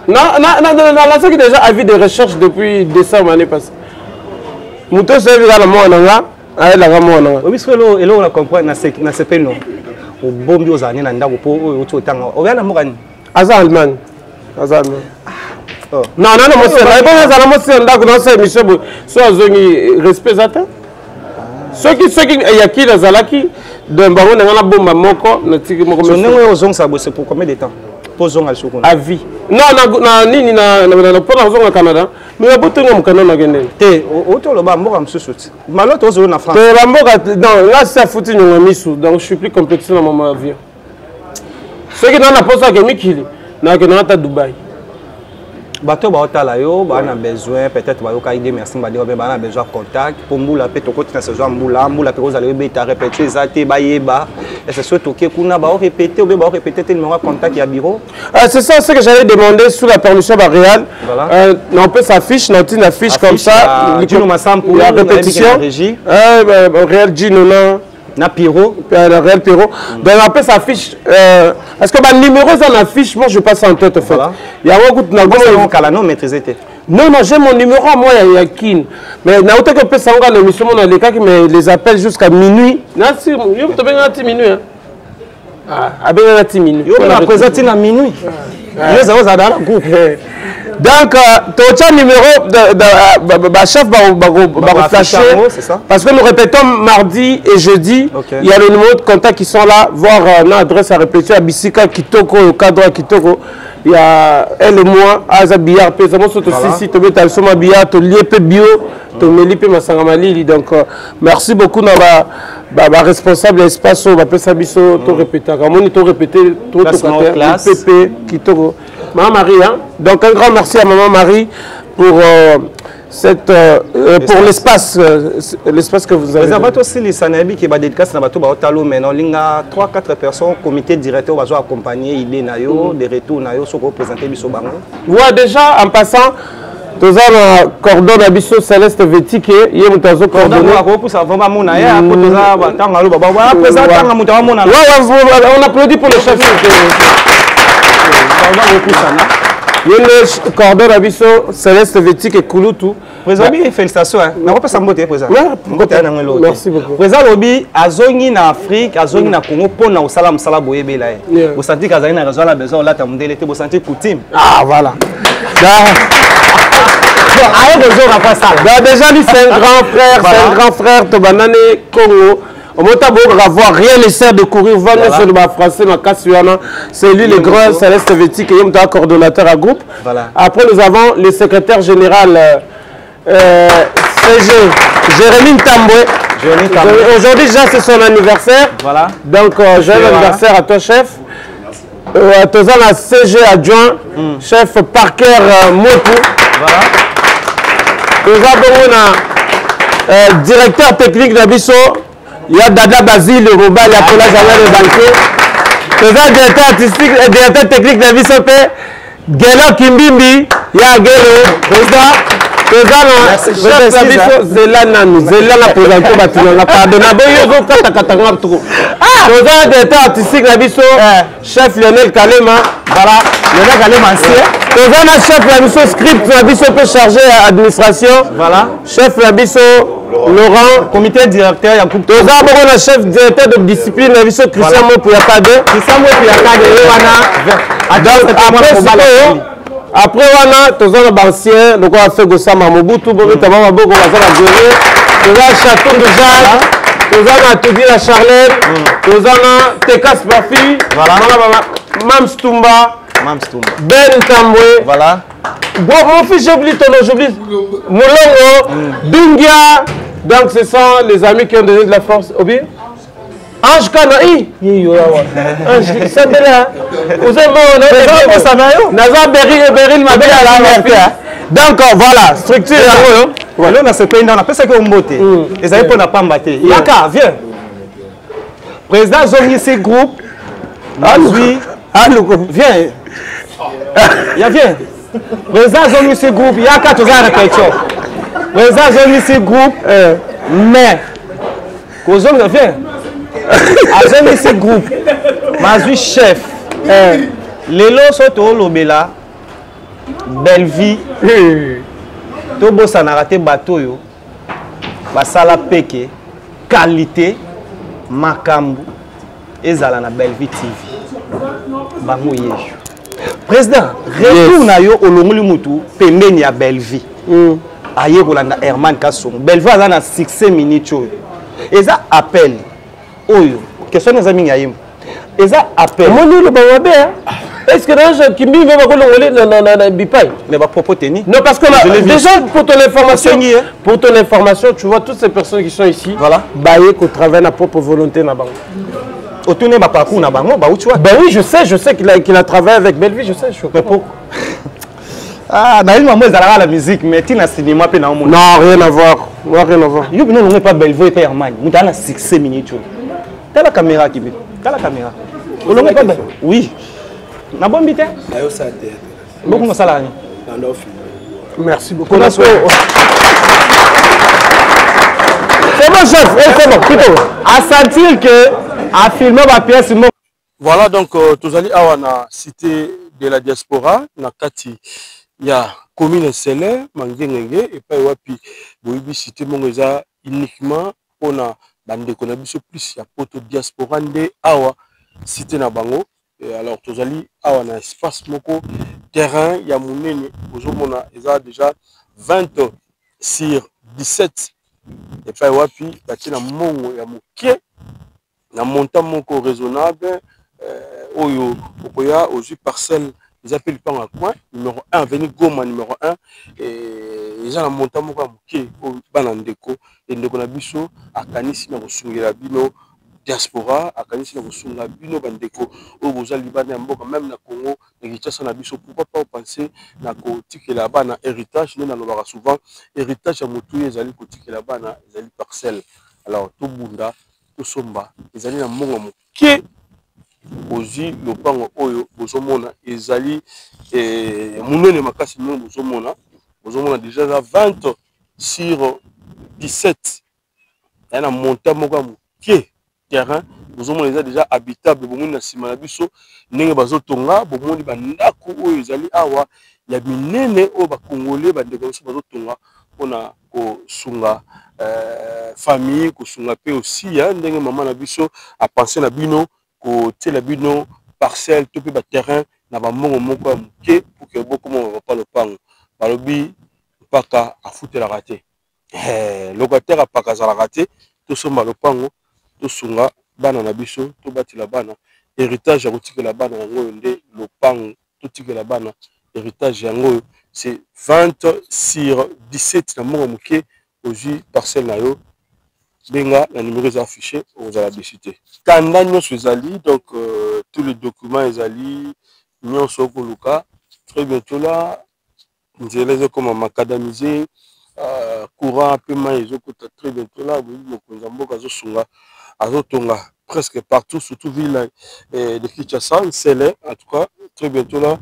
na la qui déjà avis de recherche depuis décembre année passée muto se vira la mona nga ay la mona nga obiselo elo la comprendre na sepel non o bombi ozani na ndako po o totanga o yana mokani aza Allemagne. Non, moi c'est là. Moi c'est là que dans cette émission, soit ils respect ça. Ceux qui y a qui dans Zalaki, d'un baron dans la bombe à Moko, c'est pour combien de temps? Posons à Soukona. À vie. Non, ni pas dans au Canada, mais il y a beaucoup de Canada qui sont. Té, autour le bas, moi je suis sauté. Malheur aux zones en France. Non, là c'est foutu nous misou, donc je suis plus compétitif dans mon avion. Ceux qui n'ont pas posé à Kemikili, n'a que à Dubaï. Bateau baotala yo, ba na besoin peut-être ba yo ka idée merci ba dire ba na besoin contact pour mbula pe to côté na saison mbula pe ozala be ta répéter ça te ba yeba et c'est surtout que kuna ba répéter ou ba répéter le numéro contact ya bureau. C'est ça ce que j'allais demander sous la permission de Réal. On peut s'affiche, une affiche comme ça, la répétition. Réal Gino na Pierrot, le Réal Pierrot. Donc après ça affiche. Est-ce que le numéro ça affiche? Moi je passe en tête en fait. Il y a beaucoup de Kalano maîtrisé. Non, j'ai mon numéro, moi il y a Kin. Mais n'a autant que peut s'engager l'émission on a les cas qui me les appellent jusqu'à minuit. Non, si yo te bien à minuit. Ah, bien à minuit. Yo na présenter à minuit. Les autres dans le groupe. Donc, tu as le numéro de chef va flasher parce que nous répétons mardi et jeudi. Il y a le numéro de contact qui sont là, voir l'adresse à répéter à Bissika, Kitoko, au cadre Kitoko. Il y a elle et moi, Aza Billard, Pézamo, Soto Sissi, Tobé Talsoma Billard, Toliepé Bio, Tomelipe Massangamali. Donc, merci beaucoup à responsable de l'espace, on va appeler ça Bisso, tout répéter. Ramon, tout répéter, tout Pépé, Kitoko. Maman Marie, hein? Donc un grand merci à Maman Marie pour pour l'espace que vous avez. Vous avez aussi les Sanabi qui va dédicacer dans bateau Baotalo maintenant il y a 3-4 personnes comité directeur va accompagner idée nayo des retours nayo sur représenter biso bango. Ouais déjà en passant tous les cordon d'Abisso Céleste Vétique il y a mutazo cordon pour ça va mona ya pour tous les tanga lo baba wa présenter tanga mutawa mona. Ouais on applaudit pour le chef. Il y a le cordon d'Abisso Céleste Vétique et Kouloutou. Président, félicitations. On va pas s'embêter, président. Merci beaucoup. Président Lobi, Azongi en Afrique, Azongi en Congo, pour nous salam salam boyebe là. Vous sentez qu'Azongi a raison la besoin là, t'as mon délai, vous sentez coutume. Ah voilà. Déjà lui c'est un grand frère, Tobanane Congo. Au moment où voir rien ne sert de courir, voir sur le français, c'est lui le grand Céleste Véti qui est un coordonnateur à groupe. Voilà. Après, nous avons le secrétaire général CG, Jérémy Tamboué. Aujourd'hui, déjà, c'est son anniversaire. Voilà. Donc, joyeux anniversaire à toi, chef. Tu as la CG adjoint, chef Parker Mopu. Voilà. Tu as directeur technique d'Abisso. Il y a Dada Basile, le Roba, il y a Kola Zala, le banquier. Tu as directeur artistique et directeur technique d'Abisso. Gelo Kimbimbi, il y a Gelo, président. Chef Lionel Kalema, voilà, Lionel Kalema ancien. Chef Labisso script Labisso peut charger l'administration. Voilà. Chef Labisso Laurent, comité directeur. Chef directeur de discipline Labisso Christian Mopouyakade. Christian Mopouyakade. Après, on a tous les anciens, donc on a fait Gossama Mobutu, on a fait Château de Jacques, on a Tobi la Charlène, on a Tekas Bafi, Mams Tumba, Ben Tamboué. Voilà. Bon, mon fils, j'oublie ton nom, j'oublie. Molongo, Dungia. Donc, ce sont les amis qui ont donné de la force. Obi? Ange Kanaï, Ange, c'est là. Vous êtes bon, Nazar Beril m'a dit à la merde. Donc voilà, structure. Voilà, on a ce pays dans la personne qui est montée. Les amis pour ne pas battre. Yaka, viens. Président Zongi groupe. Lui, viens. Viens. Président Zongi groupe. Yaka, tu as répétition. Président Zongi groupe. Mais, Kozong, viens. Azemi ce groupe, Mazui chef, Lelo Soto Lobela, Belle Vie, Tobo Sanarate Batoyo, Basala Peke, Qualité, Makambu, Ezala na Belle Vie TV. Bango Yeju. Président, retourne à yo Olonguli Mutu, pembeni ya Belle Vie. Aye Rolanda Herman Kasson. Belle Vie a 6 minutes. Et ça appelle. Oyo, question des amis Yaïm. Et ça appelle. Est-ce que les gens qui vivent dans Bipay mais pas propos tennis. Non, parce que là, déjà pour ton information, tu vois toutes ces personnes qui sont ici. Voilà. Baye qu'on travaille à propre volonté na bango. Autourner ma parcours na bango, bah où tu vois. Ben oui, je sais qu'il a travaillé avec Belleville, je sais. Mais pourquoi? Ah, dans une maman, ils la musique, mais tu n'as cinéma pe na monde. Non, rien à voir. Rien à voir. Yo non, on n'est pas Belleville et Herman. Nous dans 6 minutes. T'as la caméra qui veut. T'as la caméra. Oui. Na bon bité. Beaucoup de salariés. Merci beaucoup. C'est bon, chef. C'est bon. Plutôt. À sentir que à filmer ma pièce. Voilà donc tous allez à la cité de la diaspora na kati ya commune Sele Mangengenge et pas wapi boyibi cité mongoza uniquement on a bande qu'on a biso plus ya poto diaspora nde awa cité na bango. Et alors tozali awa na espace moko terrain ya munene ozomona eza déjà 20 sur 17 et pas wapi batina mongo ya mokie na montant moko raisonnable oyo okoya aux parcelles ils appellent pas un coin numéro 1 avenue Goma numéro 1 et ils ont un montant moko ya mokie o bana ndeko et ndeko na biso akanisi na kosungela bino diaspora akanisi na kosunga bino bandeko o boza libana ya mboka même na Congo na Kinshasa na biso pourquoi pas penser na kotikela bana héritage na lobaka souvent héritage ya mutu ezali kotikela bana ezali parcelle alors to bunda to somba ezali na mbongo mokie ozi lopango oyo bozomona ezali munene makasi mino bozomona déjà 20 sur 17 ya na montant moko mokie terrain bozomona eza déjà habitable bomoni na sima na biso ndenge bazotonga bomoni bandako oyo ezali awa ya minene oyo bakongole bandeko biso bazotonga mpona kosunga famille kosunga pe aussi ya ndenge mama na biso apense na bino kotiela bino parcelle to pe ba terrain na bambongo moko ya moke pour que bokoma bapa lopango balobi mpaka afutelaka te locataire apaka azalaka te tosomba lopango tosunga bana na biso tobatela bana héritage ya kotikela bana yango nde lopango totikela bana héritage yango c'est 20 sur 17 na moko moke ozwi parcelle na yo benga na numéro est affiché aux la décité kanda nyonso ezali donc tous les documents ezali nyonso koluka très bientôt là nzela ezokoma macadamisé courant paiement ezokota très bientôt là mokonzi mboka azosunga azotonga presque partout surtout ville de Kinshasa Nsele en tout cas très bientôt là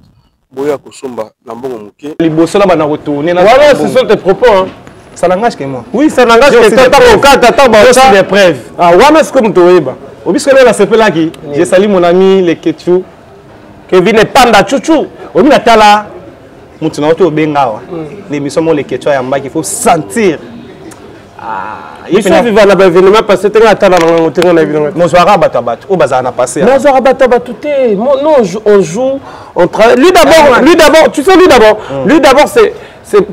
boya kosomba na mbongo moke liboso la bana retourner voilà ce sont tes propos hein. Ça n'engage que moi. Oui, ça n'engage que toi. Des preuves. Ah, ouais, mais c'est comme toi. Au bisque là, c'est là qui. J'ai salué mon ami le Ketchou. Kevin et Panda Chouchou. Au milieu de là, mon tunnel au Benga. L'émission mon le Ketchou il faut sentir. Ah, il faut vivre dans l'événement parce que tu as dans l'événement. Mon soir Batabat, au bazar n'a passé. Mon soir Batabat tout est. Non, on joue, on travaille. Lui d'abord, tu sais lui d'abord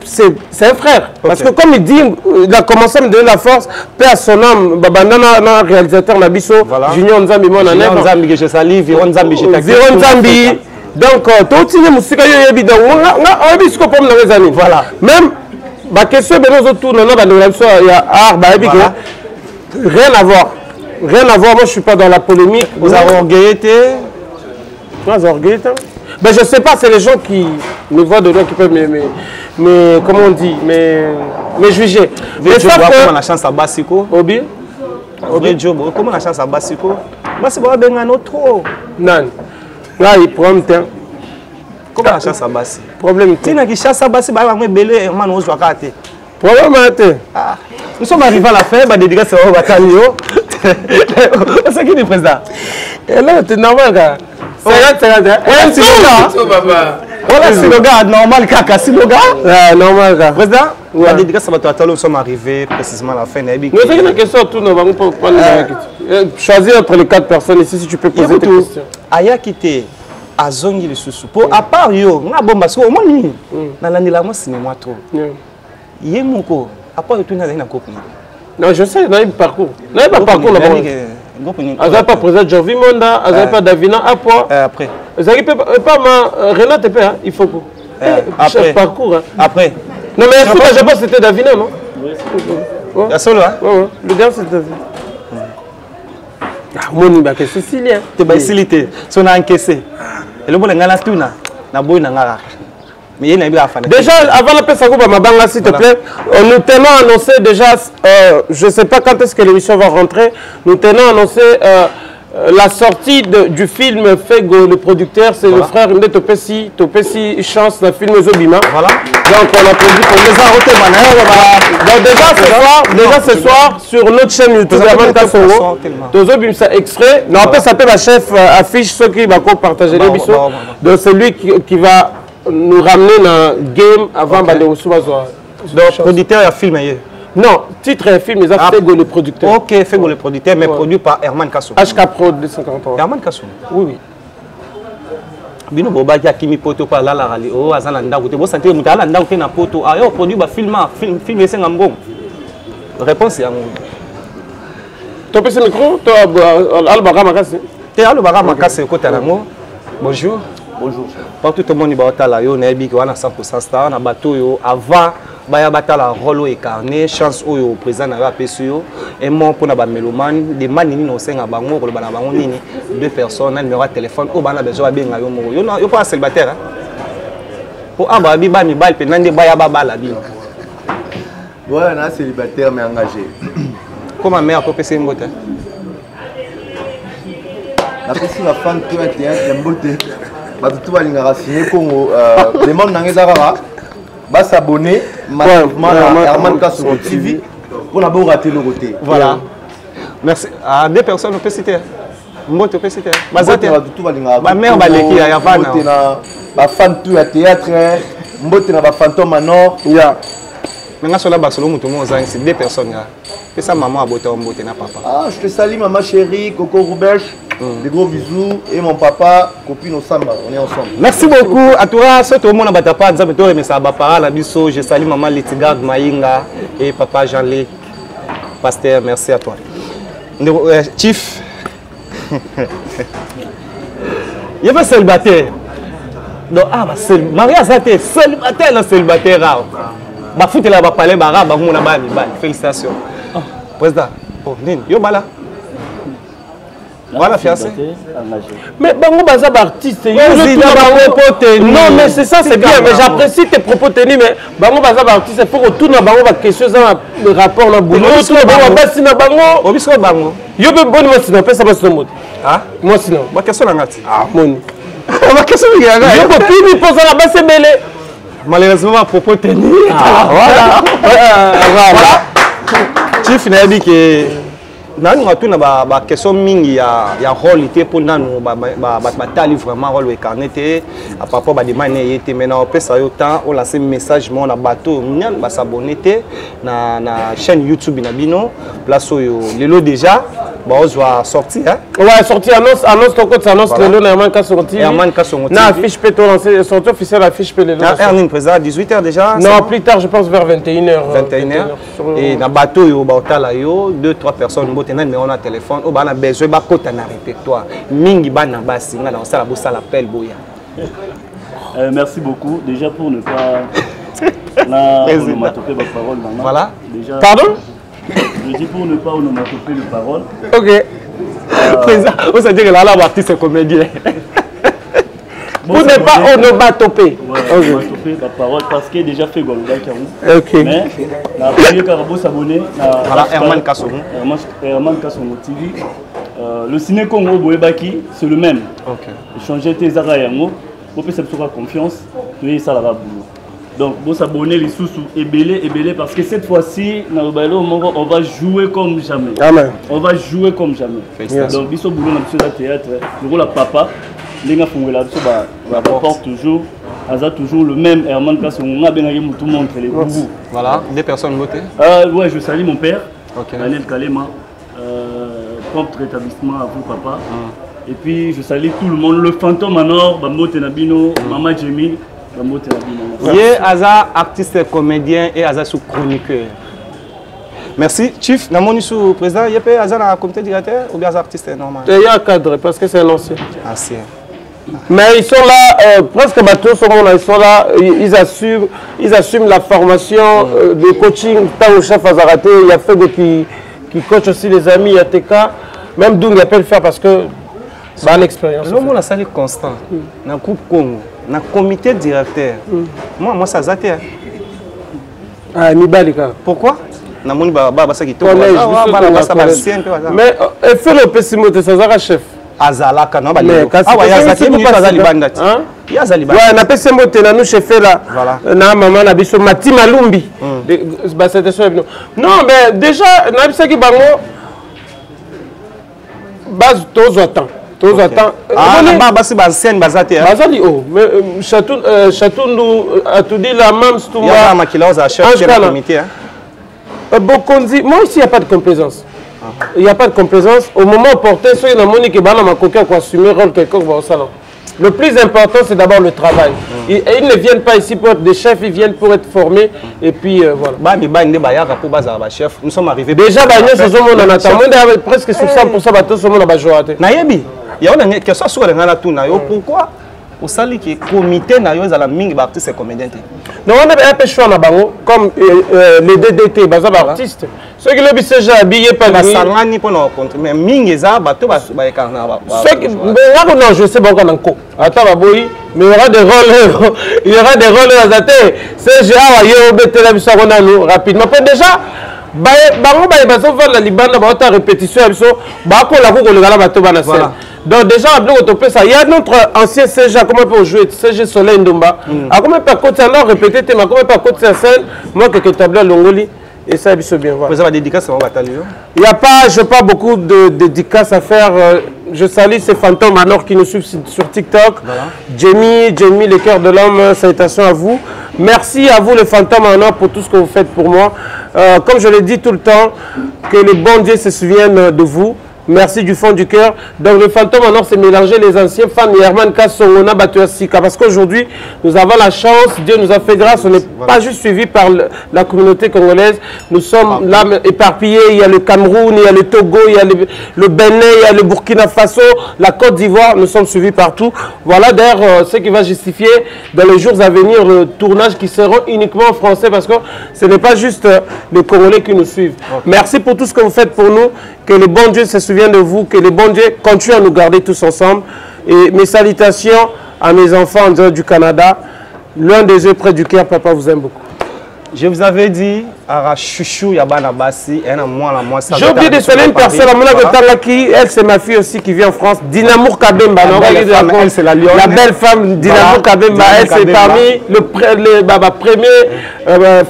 c'est un frère. Parce que comme il dit, il a commencé à me donner la force, paix à son âme, Babana, réalisateur Nabiso, Junior Nzambi, mon année. Junior Nzambi, que je salue, Viron Nzambi, je t'accueille. Viron Nzambi. Donc, tout le monde est évident. On a vu ce qu'on peut dans les années. Voilà. Même, la question de nos autour, il y a art, rien à voir. Rien à voir, moi je ne suis pas dans la polémique. Vous avez orgueillité. Vous orgueillité. Ben, je ne sais pas, c'est les gens qui me voient de loin qui peuvent mais comment on dit, mais juger. Mais ça comment on a chance à Bassiko? Obi? Comment on a chance à Bassiko? Bassiko va bien gagner trop. Non. Là, il prend un temps. Comment on a chance à Bassi? Problème. Tu n'as que chance à Bassi, bah, on belé, man, on se voit rater. Problème, ah. Nous sommes arrivés à la fin, bah, dédicace, on va t'allier. C'est qui le président? Et là, c'est normal, gars. C'est voilà, c'est le gars normal, caca, c'est le gars. Normal, gars. Président, la dédicace à Bato nous sommes arrivés précisément à la fin. Mais c'est une question, tout, nous allons prendre choisir entre les 4 personnes ici si tu peux poser tes questions. Aya quitté, à Zongi le sous à part yo, on a bon parce qu'au moins, dans l'année là, moi, c'est moi trop. Yemoko, à part tout, on a une copine. Non, je sais, on a un parcours. On a un parcours là-bas. Vous n'avez pas président Jovi Monda, vous n'avez pas Davina Apoa. Après. Vous n'avez pas Renate Epé, il faut que. Après. Parcours. Après. Non, mais je ne sais pas si c'était Davina, non? Il y a solo, hein? Oui, le gars, c'était Davina. Ah, mon niveau, c'est Sicilien. C'est facilité. Si on a encaissé. Et le bon, on a tout, on a beau, on a déjà, avant la paix, Mabanga, s'il te plaît, nous tenons à annoncer déjà, je ne sais pas quand est-ce que l'émission va rentrer, nous tenons à annoncer la sortie du film Fego, le producteur, c'est le frère de Topesi Chance, le film Zobima. Voilà. Donc on applaudit pour les arrêter. Donc déjà ce soir, sur notre chaîne YouTube, Tozobim, c'est extrait. Non, après, ça peut la chef affiche ceux qui vont partager les bisous. Donc c'est lui qui va nous ramener dans le game avant de nous recevoir. Donc, producteur et film. Non, titre et film, ils ont fait le producteur. Ok, fait le producteur, mais produit par Herman Kassou. HK Pro 243. Herman Kassou. Oui, oui. Bino Bobaki a Kimi Poto par la rali. Oh, Azalanda, vous sentez que vous avez un poto. Ah, on produit un film et c'est un bon. Réponse est un bon. Tu as passé le micro? Tu as Albaga Makassi? Tu as Albaga Makassi, côté Alamo. Bonjour. Bonjour. Partout le monde est là, on est 100% star, on a bateau avant, baya batala rôle incarné, chance au président na PSU et mon pour na ba mélomane, des manini no senga bango ko ba na bango nini, 2 personnes, un numéro de téléphone, au bana besoin benga yo mo. Yo pas célibataire. Pour aba bi ba mi bal pe nande baya baba la bi. Ouais, on est célibataire mais engagé. Comment mère pour passer mbote? La personne la femme toi est un mbote. Tout va l'ingara signer Congo. Les membres n'angezara va s'abonner massivement à Herman Kassou TV pour n'avoir raté le côté. Voilà. Merci. À 2 personnes, on peut citer. Mbote, on peut citer. Ma mère va l'écrire à Yavana. Ma fan tout à théâtre. Mbote na ba fantôme manor. Maintenant sur la Barcelone, tout le monde c'est 2 personnes. Et ça, maman a beauté en beauté, na papa. Ah, je te salue, maman chérie, Coco Roubèche. Des gros bisous. Et mon papa, copine au Samba. On est ensemble. Merci beaucoup. À toi, tout le monde a battu pas. Mais ça va pas. La biso. Je salue maman Litigarde Maïnga et papa Jean-Luc. Pasteur, merci à toi. Chief. Il y a pas célibataire. Donc, Maria Zate, célibataire, là, célibataire. Bah, fout là, bah, parler, bah, bah, mon abali, bah, félicitations. Président, oh, Nine, yo, bah, là. Voilà, fiancé. Mais Bango Baza artiste, non mais c'est ça, c'est bien, mais j'apprécie tes propos tenus, mais Bango Baza artiste, il faut que tout le Bango va question dans le rapport dans le boulot. Tout le Bango va passer dans Bango. Au biscuit Bango. Yo be bon moi sinon, ça va se mode. Ah, moi sinon. Ma question la ngati. Ah, mon. Ma question il y a. Yo ko pini pour ça la bas c'est belé. Malheureusement à propos tenus. Voilà. Voilà. Chief n'a dit que nani ngatu na ba question mingi ya rôle était pour nanu ba tali vraiment rôle incarné à propos ba demande était maintenant après ça autant on lancer message mon na bateau nyan ba s'abonner na chaîne YouTube na bino place yo lelo déjà ba ozwa sorti hein ouais sorti annonce ton code annonce lelo na man ka sorti na affiche peut lancer sortie officielle affiche peut lelo Ernin présent 18h déjà non plus tard je pense vers 21h et na bateau yo ba otala yo 2-3 personnes mais on a téléphone, on a besoin de un répertoire. Mingi bana basi, on a ça la l'appel boya. Merci beaucoup. Déjà pour ne pas onomatopée la parole. Voilà. Déjà, pardon? Je dis pour ne pas onomatopée la parole. Ok. On s'est dit que là, l'artiste est comédien. Pour ne pas onomatopée. Onomatopée la parole parce qu'il est déjà fait Golga Karou. Ok. Mais la première Carabo s'abonner à Herman Kassomo. Herman Kassomo TV. Le ciné Congo Boebaki, c'est le même. Ok. Changer tes arayango, pour que ça soit confiance, tu es ça la boulot. Donc, vous s'abonner les sous-sous et belé parce que cette fois-ci, on va jouer comme jamais. Amen. On va jouer comme jamais. Donc, biso boulot dans le théâtre, le rôle à papa. Les gens font la porte toujours, toujours le même Herman Kasson. On a bien tout le monde les boubous. Voilà, des personnes votées. Ouais, je salue mon père, Daniel Kalema, propre rétablissement à vous papa. Et puis je salue tout le monde, le fantôme en or, Bambo Tenabino, Maman Jemmy, Bambo Tenabino. Il y a Aza artiste comédien et Aza sous chroniqueur. Merci. Chief, namoni sous président, il y a pas Aza dans le comité directeur ou bien artiste normal? Il y a un cadre parce que c'est un ancien. Ancien. Mais ils sont là, presque bateaux sont là, ils sont là, ils assument la formation de coaching. Tant au chef Azaraté, il y a fait qui coach aussi les amis, il y a TK. Même Doung, il peut le faire parce que c'est une expérience. Le monde a salé constant. Dans le groupe Congo, dans le comité directeur. Moi, ça Azaraté. Ah, Nibalika. Pourquoi? Mais fais le pessimo, ça sera chef. Azalaka non mais ah ouais Azalaka ni pas Zalibandati ya Zalibandati ouais na pese mote na nous chef là na maman na biso Mati Malumbi bah c'était ça non mais déjà na bisa ki bango base tous autant ah na basi ba ancienne bazate bazali oh mais Chatundu a tout dit la même tout moi ya makila za chef de comité Bokonzi moi ici il y a pas de complaisance. Il n'y a pas de complaisance. Au moment opportun, ceux qui ont dit que assumer rôle quelconque au salon. Le plus important, c'est d'abord le travail. Ils ne viennent pas ici pour être des chefs, ils viennent pour être formés. Et puis voilà. Nous sommes arrivés. Déjà, on a presque 60% de tout le monde a joué. Il y a une question sur le pourquoi au sali qui comité na yo za la mingi ba artiste comédien. Non on a un peu choix na bango comme les DDT baza ba artiste. Ceux qui le bise déjà habillé pas ba sangani pour nos contre mais mingi za ba to ba ekarna ba. Ceux qui non je sais bango nanko. Ata ba boyi mais il y aura des rôles à zaté. C'est GA wa yo betela biso kona nous rapidement pour déjà bango ba bazo faire la libanda ba ta répétition biso ba ko la ko le gala ba to ba na scène. Donc déjà, il y a notre ancien CG, comment peut jouer CG Soleil Ndumba. Comment peut côté alors répéter, comment peut côté la scène, moi que tableau Longoli et ça il bien voir. Vous avez dédicace à bataillon. Il y a pas, je pas beaucoup de dédicaces à faire. Je salue ces fantômes alors qui nous suivent sur TikTok. Voilà. Jamie, le cœur de l'homme, salutations à vous. Merci à vous les fantômes en or pour tout ce que vous faites pour moi. Comme je le dis tout le temps, que les bons dieux se souviennent de vous. Merci du fond du cœur. Donc le fantôme alors c'est mélanger les anciens fans Herman Kassongona Batuasika. Parce qu'aujourd'hui, nous avons la chance, Dieu nous a fait grâce, on n'est pas juste suivi par la communauté congolaise. Nous sommes là éparpillés, il y a le Cameroun, il y a le Togo, il y a le Bénin, il y a le Burkina Faso, la Côte d'Ivoire, nous sommes suivis partout. Voilà d'ailleurs ce qui va justifier dans les jours à venir le tournage qui seront uniquement en français parce que ce n'est pas juste les Congolais qui nous suivent. Merci pour tout ce que vous faites pour nous. Que le bon Dieu se souvienne de vous, que le bon Dieu continue à nous garder tous ensemble. Et mes salutations à mes enfants en dehors du Canada. L'un des yeux près du cœur, papa vous aime beaucoup. Je vous avais dit, à Chouchou Yabana Bassi, j'ai oublié de saluer une personne, elle c'est ma fille aussi qui vit en France, Dinamour Kabemba. Elle c'est la Lyon. La belle femme Dinamour Kabemba, elle c'est parmi le premier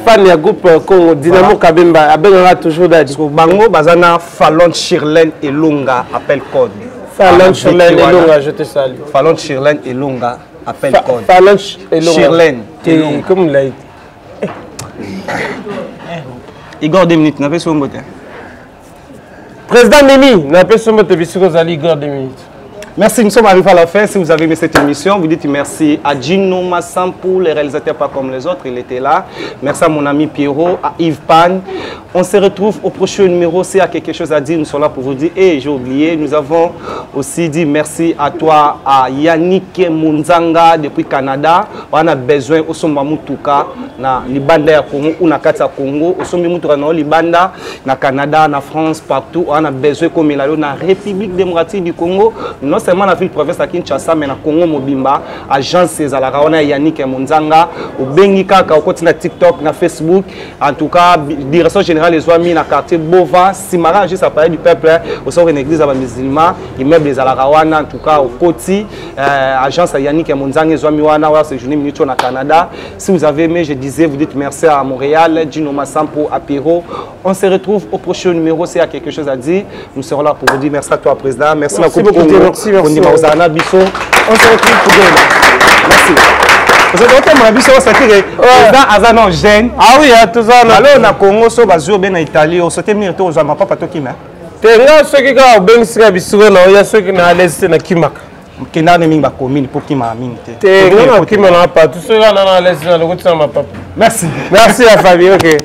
fan du groupe Dinamour Kabemba. Elle aura toujours d'être. Bango, Bazana, Fallon Chirlen et Lunga, appel code. Fallon Chirlen et Lunga, je te salue. Fallon Chirlen et Lunga, appel code. Fallon et Lunga. Chirlen et Lunga. Comme l'a dit. Igor 2 minutes, n'a pas son mot. Président Mimi, n'a pas son mot, Igor 2 minutes. Merci, nous sommes arrivés à la fin. Si vous avez aimé cette émission, vous dites merci à Gino Massam pour les réalisateurs pas comme les autres, il était là. Merci à mon ami Pierrot, à Yves Pan. On se retrouve au prochain numéro. S'il y a quelque chose à dire, nous sommes là pour vous dire. Et j'ai oublié, nous avons aussi dit merci à toi, à Yannick Munzanga depuis Canada. On a besoin au Somba Mutuka, na Libanda ya Congo ou na Kati ya Congo, au Somba Mutuka na Libanda, na Canada, na France, partout. On a besoin comme il a na République démocratique du Congo. Non seulement la ville province à Kinshasa, mais na Congo Mobimba, agence César, on a Yannick Munzanga, au Bengika, au côté na TikTok, na Facebook. En tout cas, direction générale les amis dans le quartier Bova, Simara, juste à parler du peuple, au sein d'une église à musulman, immeuble des Alarawana, en tout cas au Koti, agence Yannick Munzanga, les amis Wana, c'est journée minute au Canada. Si vous avez aimé, je disais, vous dites merci à Montréal, Gino Massampo, à Pierrot. On se retrouve au prochain numéro. S'il y a quelque chose à dire, nous serons là pour vous dire merci à toi, Président. Merci beaucoup. Merci. On se retrouve pour demain. Merci. Vous avez été mon biso ça tire président azano jeune. Ah oui, tout ça là. Alors na Congo so bazo ben na Italie, on sauté venir to za papa to kima. Tenga ceux qui ga ben sika biso na ya ceux qui na l'aise na kimaka. Kena ne minga commune pour kima minte. Tenga na kima na pas tout ceux là na l'aise na le côté ma papa. Merci. Merci à Fabien, OK.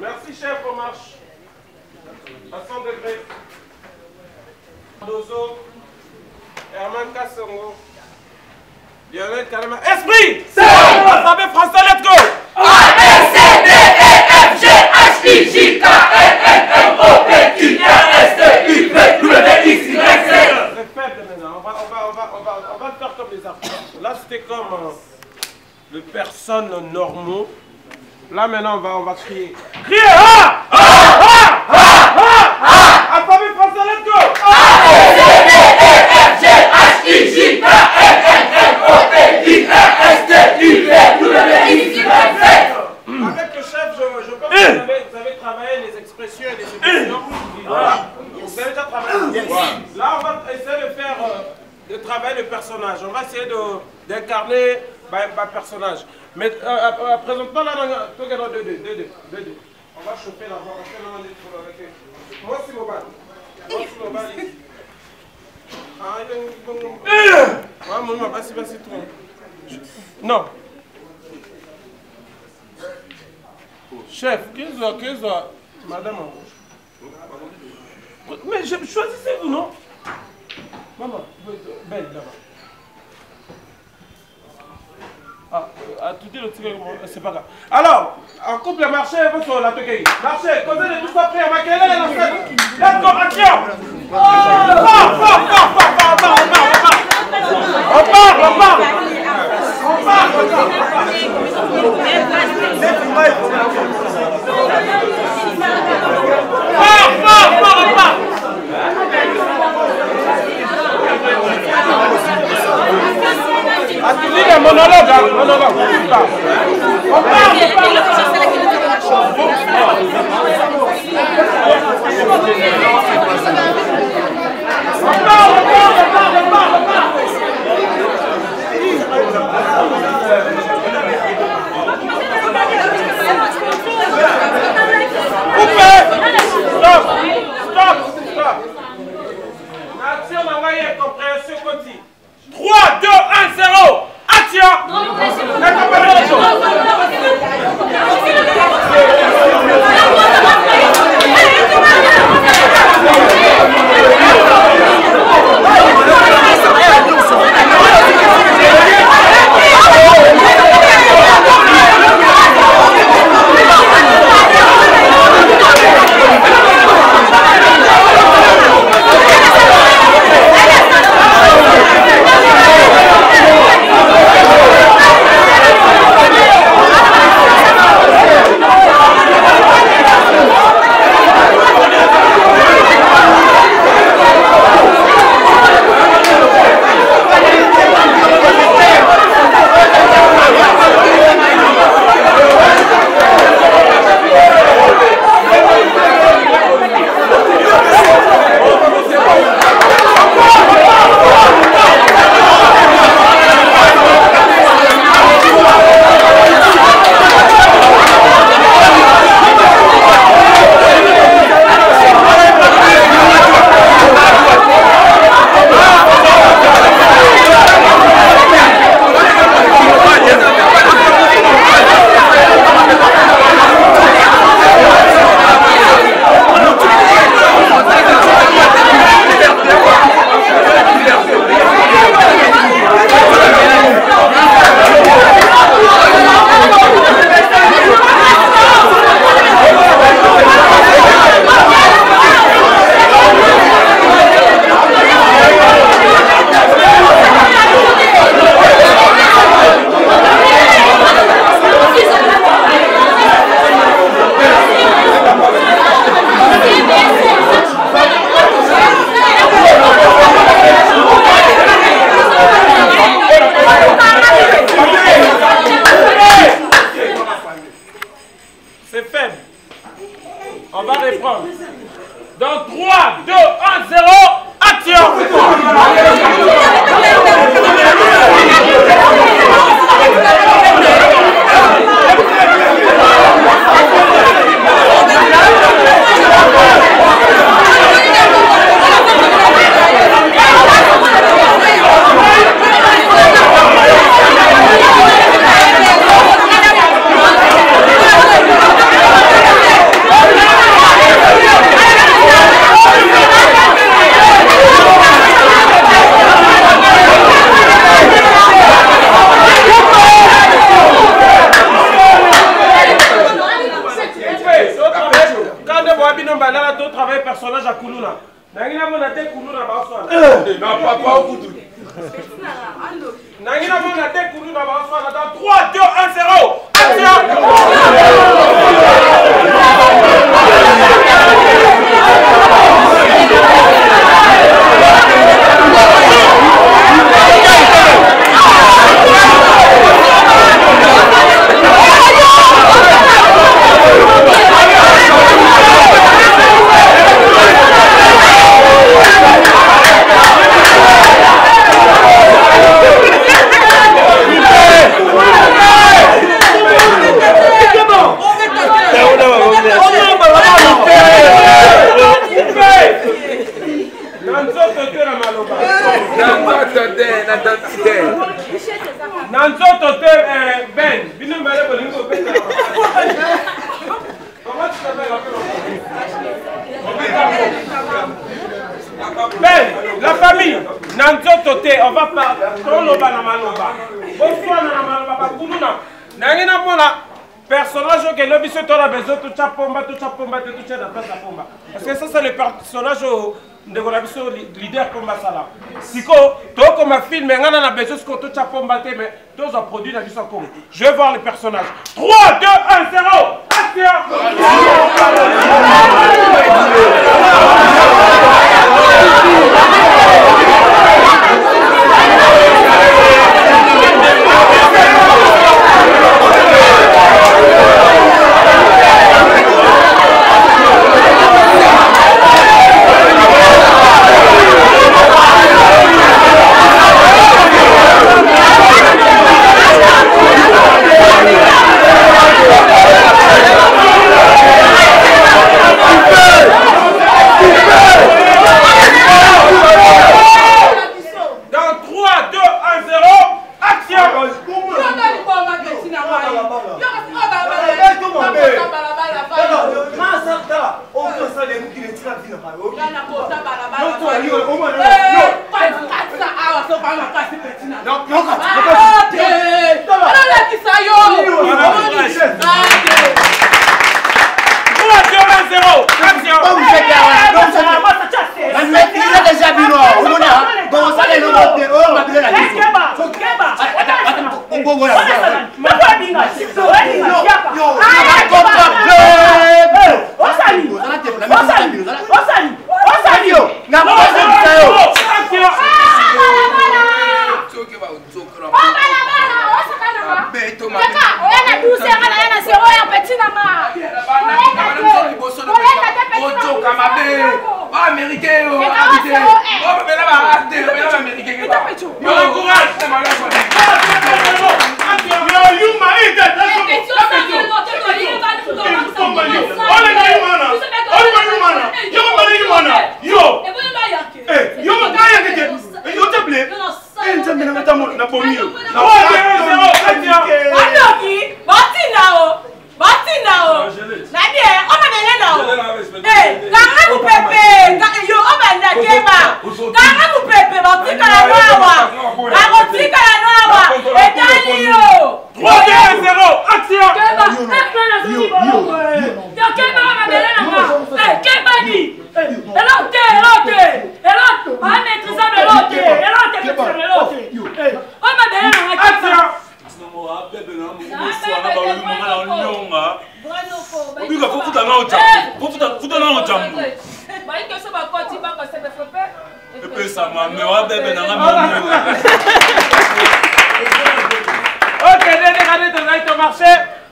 Merci chef, on marche. À 100 degrés. Dozo, Herman Kassongo, Lionel Kalema. Esprit! C'est alphabet français, let's go! A, B, C, D, E, F, G, H, I, J, K, L, M, N, O, P, Q, R, S, T, U, V, W, X, Y, Z. Répète maintenant, on va faire comme les artistes. Là, c'était comme les personnes normaux. Là, maintenant, on va crier. Crier! Ah! Ah! Ah! Ah! Ah! Ah! Alphabet français, let's go! A, B, C, D, E, F, G, H, I, J, K, L, M, N, O, P, Q, R, S, T, U, V, W, X, Y, Z. Avec le chef, je pense que vous avez travaillé les expressions et les émotions. Voilà. Vous avez déjà travaillé. Là, on va essayer de faire, de travailler le personnage. On va essayer d'incarner un personnage. Mais présente-toi là, on va chauffer la voix. Moi, c'est mon bal. Moi, c'est mon bal ici. Ah, mon vas-y, trop. Non. Chef, qu'est-ce que madame? Mais choisissez-vous, non? Maman, belle là-bas. Ah, tout est le tigre, c'est pas grave. Alors, en couple, marché, vous sur la toquée. Marché, causez de tout ça prêt à ma quelle est la fête. Let's go, action! On part! Attendez, monologue. On part. Action, compréhension continue. 3, 2, 1, 0. Action. On va reprendre. Dans 3, 2, 1, 0, action! on va pas. Toloba na maloba. Bonsoir na maloba ba kuluna. Nangina mona personnage que le biso tola bezo tout chapomba tout chada place pomba. Parce que ça c'est le personnage de la biso leader pomba sala. Siko to comme un film ngana na bezo ko tout chapomba te mais tous ont produit na biso comme. Je vais voir les personnages. 3 2 1 0.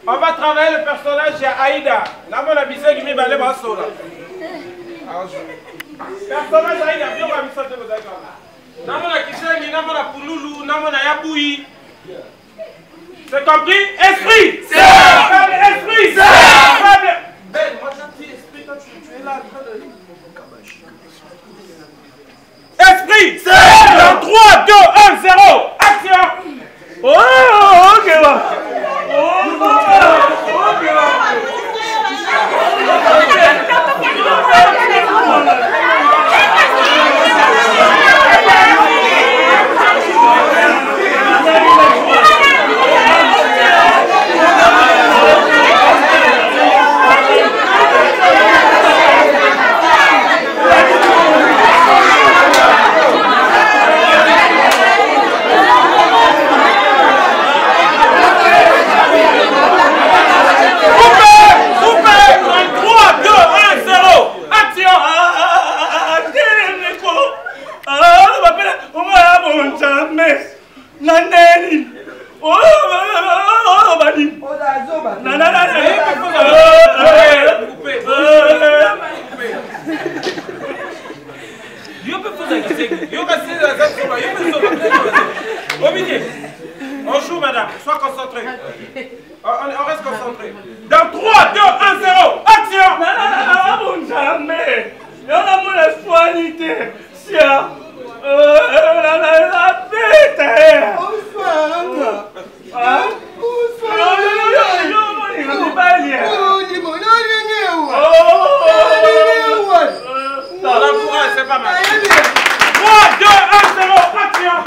On va travailler le personnage chez Aïda. Là, on a bisé qui m'a balé ma sola. Personnage Aïda, bien on va bisé de vous d'accord. Là, on a Kissengi, là, on a Pouloulou, là, on a Yaboui. C'est compris? Esprit! C'est! Esprit! C'est! Ben, moi j'ai dit esprit, toi tu es là en train de... Esprit! C'est! Dans 3, 2, 1, 0, action! Oh, ok là! On joue, madame, sois concentré. On reste concentré. Dans 3, 2, 1, 0, action! Jamais! Il y a mon espoirité. Sia! La bête! C'est pas mal. 3, 2, 1, 0, action!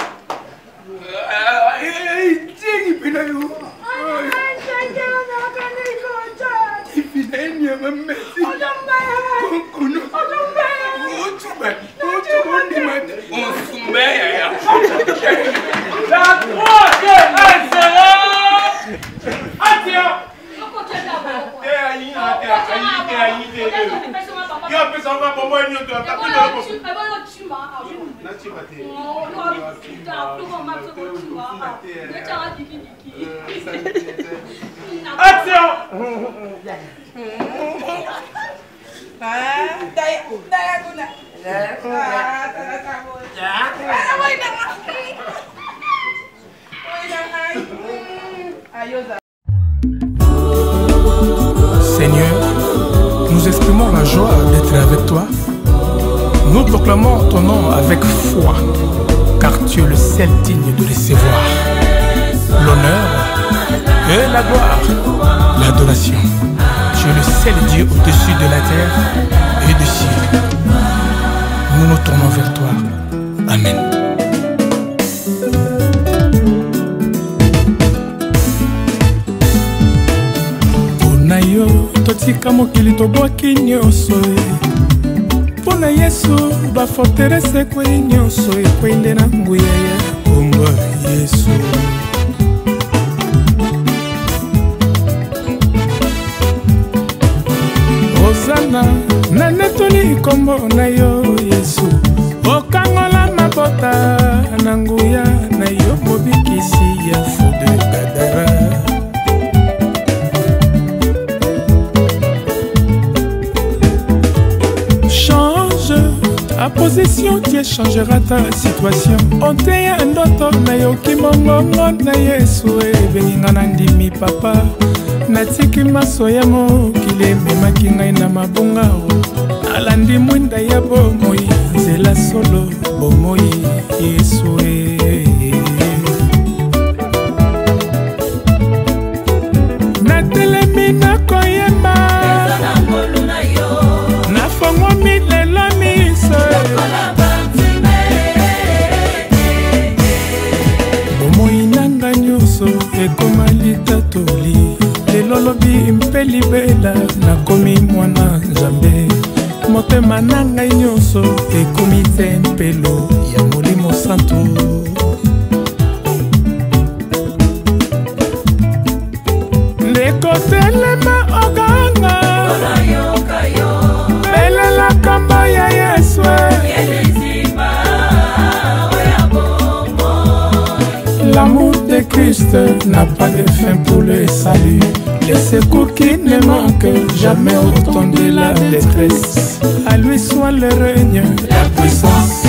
Seigneur, nous exprimons la joie d'être avec toi. Nous proclamons ton nom avec foi, car tu es le seul digne de recevoir l'honneur et la gloire, l'adoration. Tu es le seul Dieu au-dessus de la terre et du ciel. Nous nous tournons vers toi. Amen. Yo totika mokili tobwaki nyonso mpona Yesu baforterese kwei nyonso ekwende na nguya ya kombo Yesu. Hosana na netoli kombo na yo Yesu, okangola mabota na nguya na yo mobikisi ya Fode Gadara. Ta position, Dieu changera ta situation. On te y a un autre, na yo ki mongongo na Yesu beninga na ndimi papa. Natiki masoya mo kile mema kingai na mabunga o. Alandi mwinda ya bomoi, zela solo bomoi Yesu na telemi na koyema. Na fongo milelo bomoinanga nyonso ekoma litatoli lelo lobi mpe libela nakomi mwana Nzambe. Motema na ngai nyonso ekomi tempelo ya Molimo Santo. Ndekotelema oganga belela kamba ya Yesu. L'amour de Christ n'a pas de fin pour le salut. Les secours qui ne manquent jamais au temps de la détresse. À lui soit le règne, la puissance